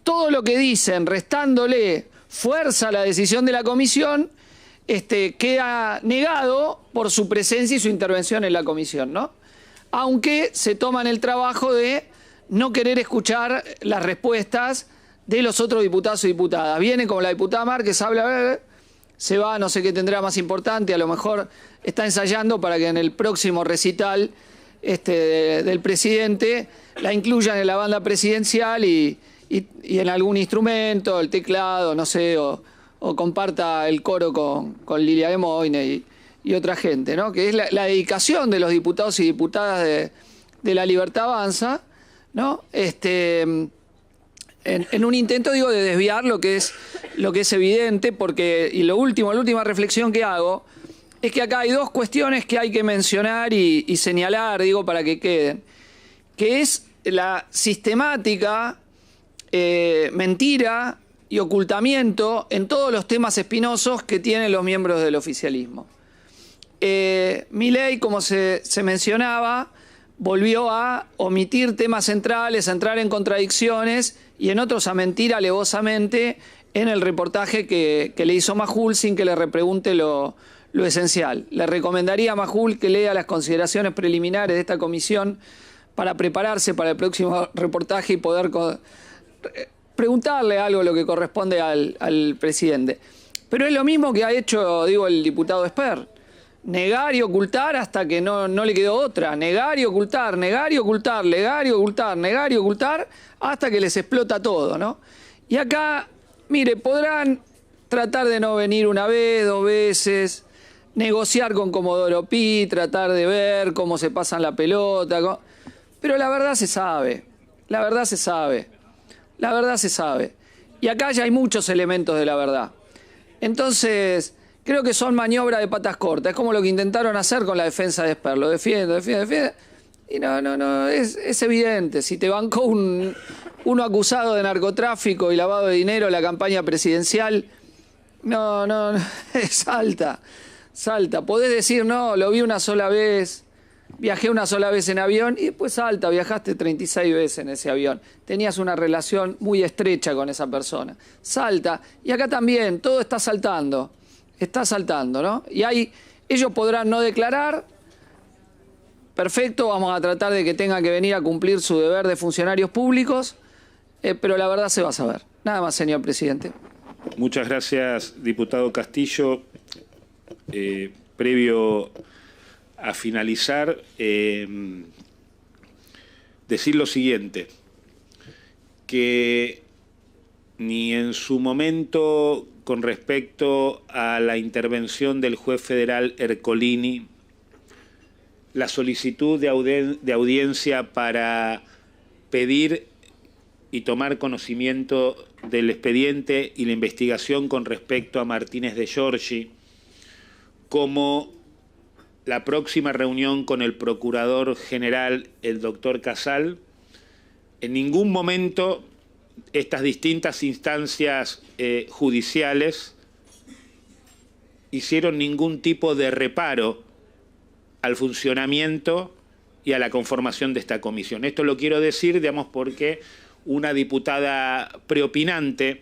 Speaker 11: todo lo que dicen, restándole fuerza a la decisión de la comisión, queda negado por su presencia y su intervención en la comisión, ¿no? Aunque se toman el trabajo de no querer escuchar las respuestas de los otros diputados y diputadas. Viene como la diputada Márquez, habla, se va, no sé qué tendrá más importante, a lo mejor está ensayando para que en el próximo recital del presidente la incluyan en la banda presidencial y en algún instrumento, el teclado, no sé, o comparta el coro con Lilia de Moine y otra gente, ¿no? Que es la dedicación de los diputados y diputadas de La Libertad Avanza, ¿no? En un intento, digo, de desviar lo que es evidente, porque, y la última reflexión que hago, es que acá hay dos cuestiones que hay que mencionar y señalar, digo, para que queden, que es la sistemática mentira y ocultamiento en todos los temas espinosos que tienen los miembros del oficialismo. Milei, como se mencionaba, volvió a omitir temas centrales, a entrar en contradicciones y en otros a mentir alevosamente en el reportaje que le hizo Majul sin que le repregunte lo esencial. Le recomendaría a Majul que lea las consideraciones preliminares de esta comisión para prepararse para el próximo reportaje y poder preguntarle algo lo que corresponde al presidente. Pero es lo mismo que ha hecho, digo, el diputado Esper. Negar y ocultar hasta que no le quedó otra. Negar y ocultar, negar y ocultar, negar y ocultar, negar y ocultar, hasta que les explota todo, ¿no? Y acá, mire, podrán tratar de no venir una vez, dos veces, negociar con Comodoro Pi, tratar de ver cómo se pasan la pelota, pero la verdad se sabe, la verdad se sabe, la verdad se sabe. Y acá ya hay muchos elementos de la verdad. Entonces, creo que son maniobras de patas cortas. Es como lo que intentaron hacer con la defensa de Esper. Lo defiende. Y no, es evidente. Si te bancó uno acusado de narcotráfico y lavado de dinero en la campaña presidencial, no, salta. Podés decir, no, lo vi una sola vez, viajé una sola vez en avión, y después salta, viajaste 36 veces en ese avión. Tenías una relación muy estrecha con esa persona. Salta. Y acá también, todo está saltando. Está saltando, ¿no? Y ellos podrán no declarar, perfecto, vamos a tratar de que tengan que venir a cumplir su deber de funcionarios públicos, pero la verdad se va a saber. Nada más, señor presidente.
Speaker 1: Muchas gracias, diputado Castillo. Previo a finalizar, decir lo siguiente, que ni en su momento con respecto a la intervención del juez federal Ercolini, la solicitud de audiencia para pedir y tomar conocimiento del expediente y la investigación con respecto a Martínez de Giorgi, como la próxima reunión con el Procurador General, el doctor Casal, en ningún momento estas distintas instancias judiciales hicieron ningún tipo de reparo al funcionamiento y a la conformación de esta comisión. Esto lo quiero decir, digamos, porque una diputada preopinante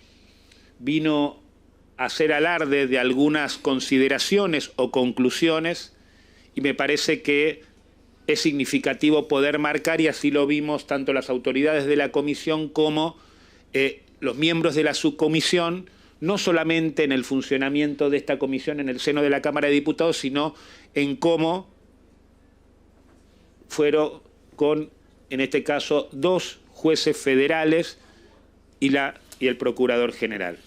Speaker 1: vino a hacer alarde de algunas consideraciones o conclusiones y me parece que es significativo poder marcar, y así lo vimos tanto las autoridades de la comisión como los miembros de la subcomisión, no solamente en el funcionamiento de esta comisión en el seno de la Cámara de Diputados, sino en cómo fueron con, en este caso, 2 jueces federales y el procurador general.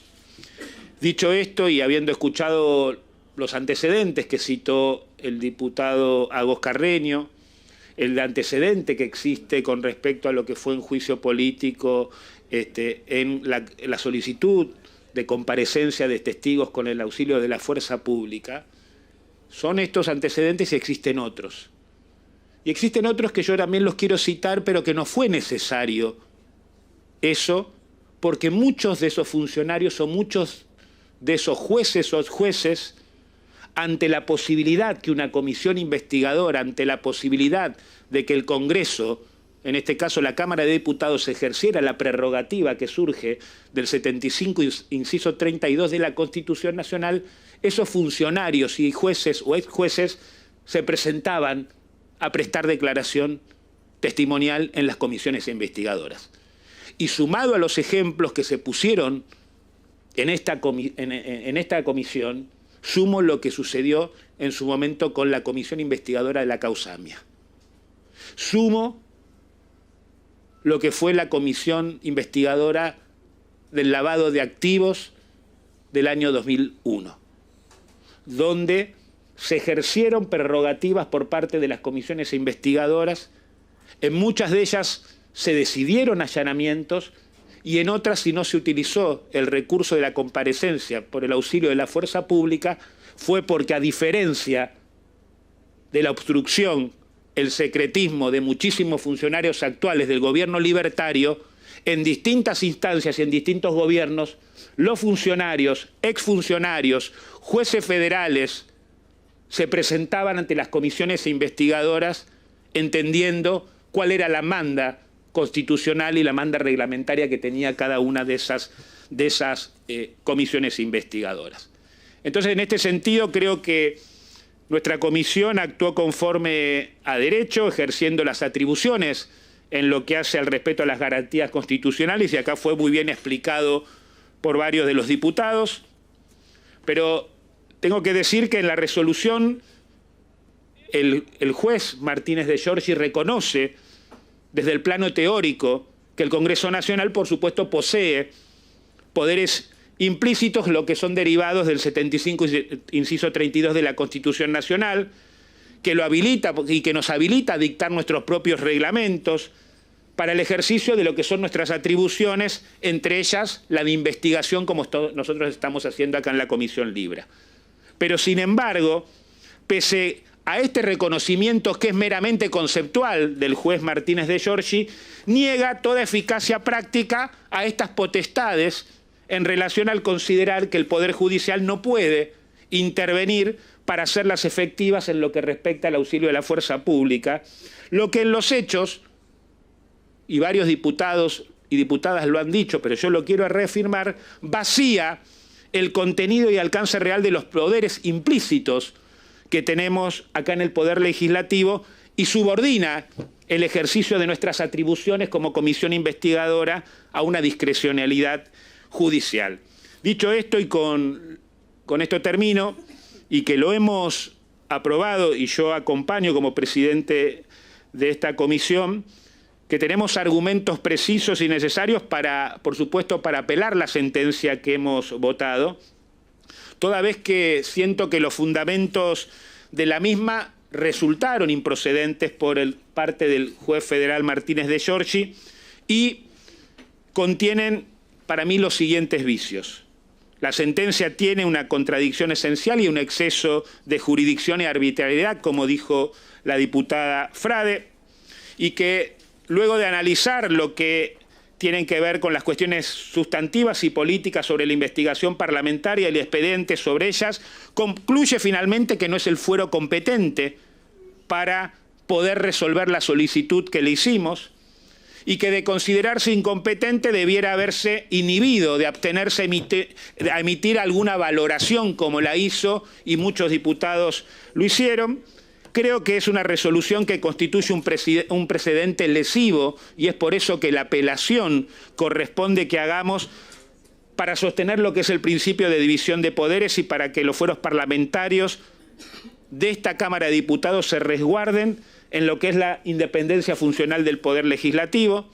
Speaker 1: Dicho esto, y habiendo escuchado los antecedentes que citó el diputado Agos Carreño, el antecedente que existe con respecto a lo que fue un juicio político en la solicitud de comparecencia de testigos con el auxilio de la fuerza pública, son estos antecedentes y existen otros. Y existen otros que yo también los quiero citar, pero que no fue necesario eso, porque muchos de esos funcionarios o muchos de esos jueces, ante la posibilidad que una comisión investigadora, ante la posibilidad de que el Congreso, en este caso la Cámara de Diputados, ejerciera la prerrogativa que surge del 75, inciso 32 de la Constitución Nacional, esos funcionarios y jueces o exjueces se presentaban a prestar declaración testimonial en las comisiones investigadoras. Y sumado a los ejemplos que se pusieron en esta comisión, sumo lo que sucedió en su momento con la comisión investigadora de la causa AMIA. Sumo lo que fue la comisión investigadora del lavado de activos del año 2001, donde se ejercieron prerrogativas por parte de las comisiones investigadoras. En muchas de ellas se decidieron allanamientos y en otras, si no se utilizó el recurso de la comparecencia por el auxilio de la fuerza pública, fue porque, a diferencia de la obstrucción, el secretismo de muchísimos funcionarios actuales del gobierno libertario, en distintas instancias y en distintos gobiernos, los funcionarios, exfuncionarios, jueces federales, se presentaban ante las comisiones investigadoras entendiendo cuál era la manda constitucional y la manda reglamentaria que tenía cada una de esas comisiones investigadoras. Entonces, en este sentido, creo que nuestra comisión actuó conforme a derecho, ejerciendo las atribuciones en lo que hace al respeto a las garantías constitucionales, y acá fue muy bien explicado por varios de los diputados, pero tengo que decir que en la resolución el juez Martínez de Giorgi reconoce desde el plano teórico que el Congreso Nacional, por supuesto, posee poderes implícitos, lo que son derivados del 75, inciso 32 de la Constitución Nacional, que lo habilita y que nos habilita a dictar nuestros propios reglamentos para el ejercicio de lo que son nuestras atribuciones, entre ellas la de investigación, como nosotros estamos haciendo acá en la Comisión Libra. Pero, sin embargo, pese a este reconocimiento que es meramente conceptual del juez Martínez de Giorgi, niega toda eficacia práctica a estas potestades en relación al considerar que el Poder Judicial no puede intervenir para hacerlas efectivas en lo que respecta al auxilio de la fuerza pública, lo que en los hechos, y varios diputados y diputadas lo han dicho, pero yo lo quiero reafirmar, vacía el contenido y alcance real de los poderes implícitos que tenemos acá en el Poder Legislativo y subordina el ejercicio de nuestras atribuciones como comisión investigadora a una discrecionalidad judicial. Dicho esto, y con esto termino, y que lo hemos aprobado y yo acompaño como presidente de esta comisión, que tenemos argumentos precisos y necesarios para, por supuesto, para apelar la sentencia que hemos votado, toda vez que siento que los fundamentos de la misma resultaron improcedentes por parte del juez federal Martínez de Giorgi y contienen para mí los siguientes vicios. La sentencia tiene una contradicción esencial y un exceso de jurisdicción y arbitrariedad, como dijo la diputada Frade, y que luego de analizar lo que tienen que ver con las cuestiones sustantivas y políticas sobre la investigación parlamentaria y el expediente sobre ellas, concluye finalmente que no es el fuero competente para poder resolver la solicitud que le hicimos y que de considerarse incompetente debiera haberse inhibido de abstenerse a emitir alguna valoración como la hizo y muchos diputados lo hicieron. Creo que es una resolución que constituye un precedente lesivo y es por eso que la apelación corresponde que hagamos para sostener lo que es el principio de división de poderes y para que los fueros parlamentarios de esta Cámara de Diputados se resguarden en lo que es la independencia funcional del Poder Legislativo,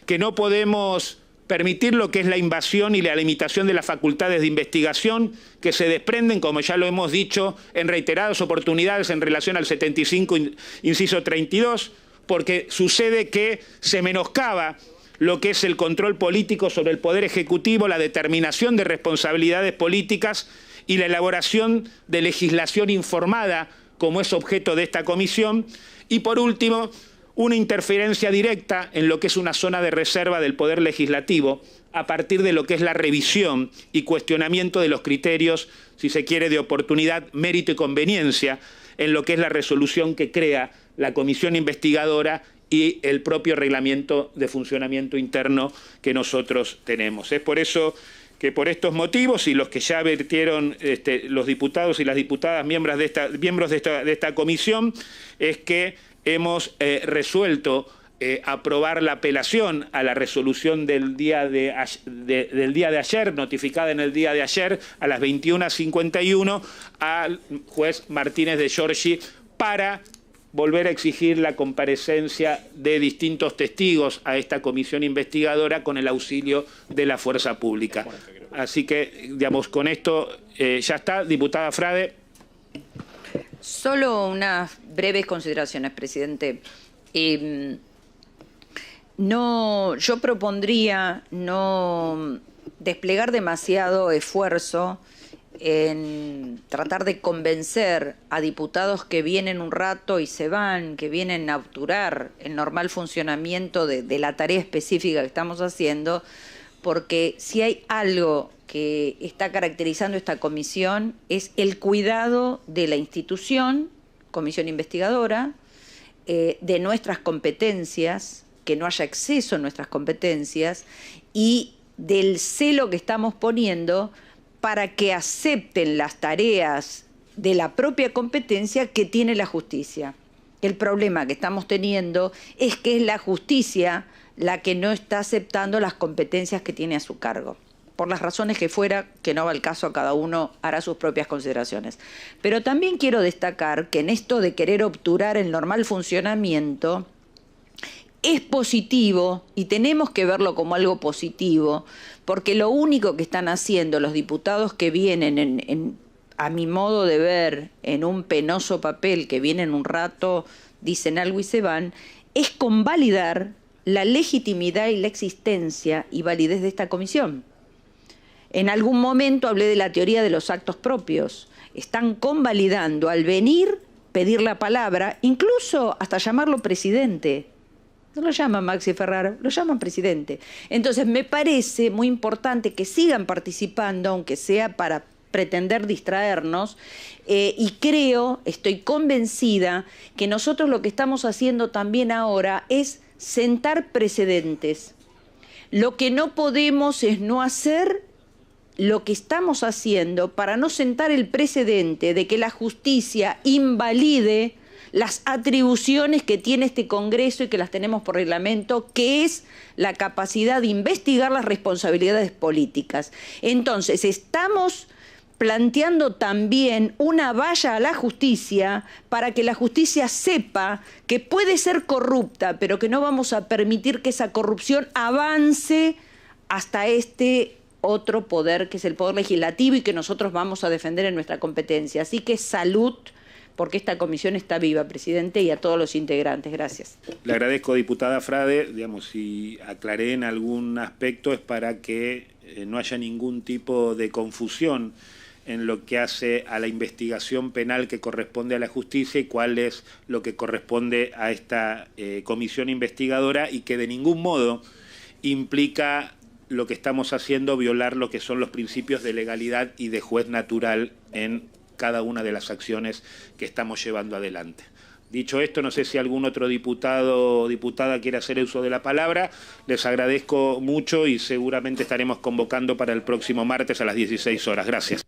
Speaker 1: que no podemos permitir lo que es la invasión y la limitación de las facultades de investigación que se desprenden, como ya lo hemos dicho en reiteradas oportunidades en relación al 75, inciso 32, porque sucede que se menoscaba lo que es el control político sobre el Poder Ejecutivo, la determinación de responsabilidades políticas y la elaboración de legislación informada, como es objeto de esta comisión. Y por último, una interferencia directa en lo que es una zona de reserva del Poder Legislativo a partir de lo que es la revisión y cuestionamiento de los criterios, si se quiere, de oportunidad, mérito y conveniencia en lo que es la resolución que crea la comisión investigadora y el propio reglamento de funcionamiento interno que nosotros tenemos. Es por eso que por estos motivos y los que ya vertieron los diputados y las diputadas miembros de esta comisión, es que hemos resuelto aprobar la apelación a la resolución del día de ayer, notificada en el día de ayer a las 21:51 al juez Martínez de Giorgi, para volver a exigir la comparecencia de distintos testigos a esta comisión investigadora con el auxilio de la fuerza pública. Así que, digamos, con esto ya está. Diputada Frade.
Speaker 7: Solo unas breves consideraciones, presidente. Yo propondría no desplegar demasiado esfuerzo en tratar de convencer a diputados que vienen un rato y se van, que vienen a obturar el normal funcionamiento de la tarea específica que estamos haciendo, porque si hay algo que está caracterizando esta comisión es el cuidado de la institución, comisión investigadora, de nuestras competencias, que no haya exceso en nuestras competencias, y del celo que estamos poniendo para que acepten las tareas de la propia competencia que tiene la justicia. El problema que estamos teniendo es que es la justicia la que no está aceptando las competencias que tiene a su cargo. Por las razones que fuera, que no va al caso, cada uno hará sus propias consideraciones. Pero también quiero destacar que en esto de querer obturar el normal funcionamiento, es positivo y tenemos que verlo como algo positivo, porque lo único que están haciendo los diputados que vienen, a mi modo de ver, en un penoso papel, que vienen un rato, dicen algo y se van, es convalidar la legitimidad y la existencia y validez de esta comisión. En algún momento hablé de la teoría de los actos propios. Están convalidando al venir, pedir la palabra, incluso hasta llamarlo presidente. No lo llaman Maxi Ferraro, lo llaman presidente. Entonces me parece muy importante que sigan participando, aunque sea para pretender distraernos, y creo, estoy convencida, que nosotros lo que estamos haciendo también ahora es sentar precedentes. Lo que no podemos es no hacer lo que estamos haciendo para no sentar el precedente de que la justicia invalide las atribuciones que tiene este Congreso y que las tenemos por reglamento, que es la capacidad de investigar las responsabilidades políticas. Entonces, estamos planteando también una valla a la justicia para que la justicia sepa que puede ser corrupta, pero que no vamos a permitir que esa corrupción avance hasta este otro poder, que es el poder legislativo y que nosotros vamos a defender en nuestra competencia. Así que salud, porque esta comisión está viva, presidente, y a todos los integrantes. Gracias.
Speaker 1: Le agradezco, diputada Frade. Digamos, si aclaré en algún aspecto es para que no haya ningún tipo de confusión en lo que hace a la investigación penal que corresponde a la justicia y cuál es lo que corresponde a esta comisión investigadora, y que de ningún modo implica lo que estamos haciendo violar lo que son los principios de legalidad y de juez natural en cada una de las acciones que estamos llevando adelante. Dicho esto, no sé si algún otro diputado o diputada quiere hacer uso de la palabra. Les agradezco mucho y seguramente estaremos convocando para el próximo martes a las 16 horas. Gracias.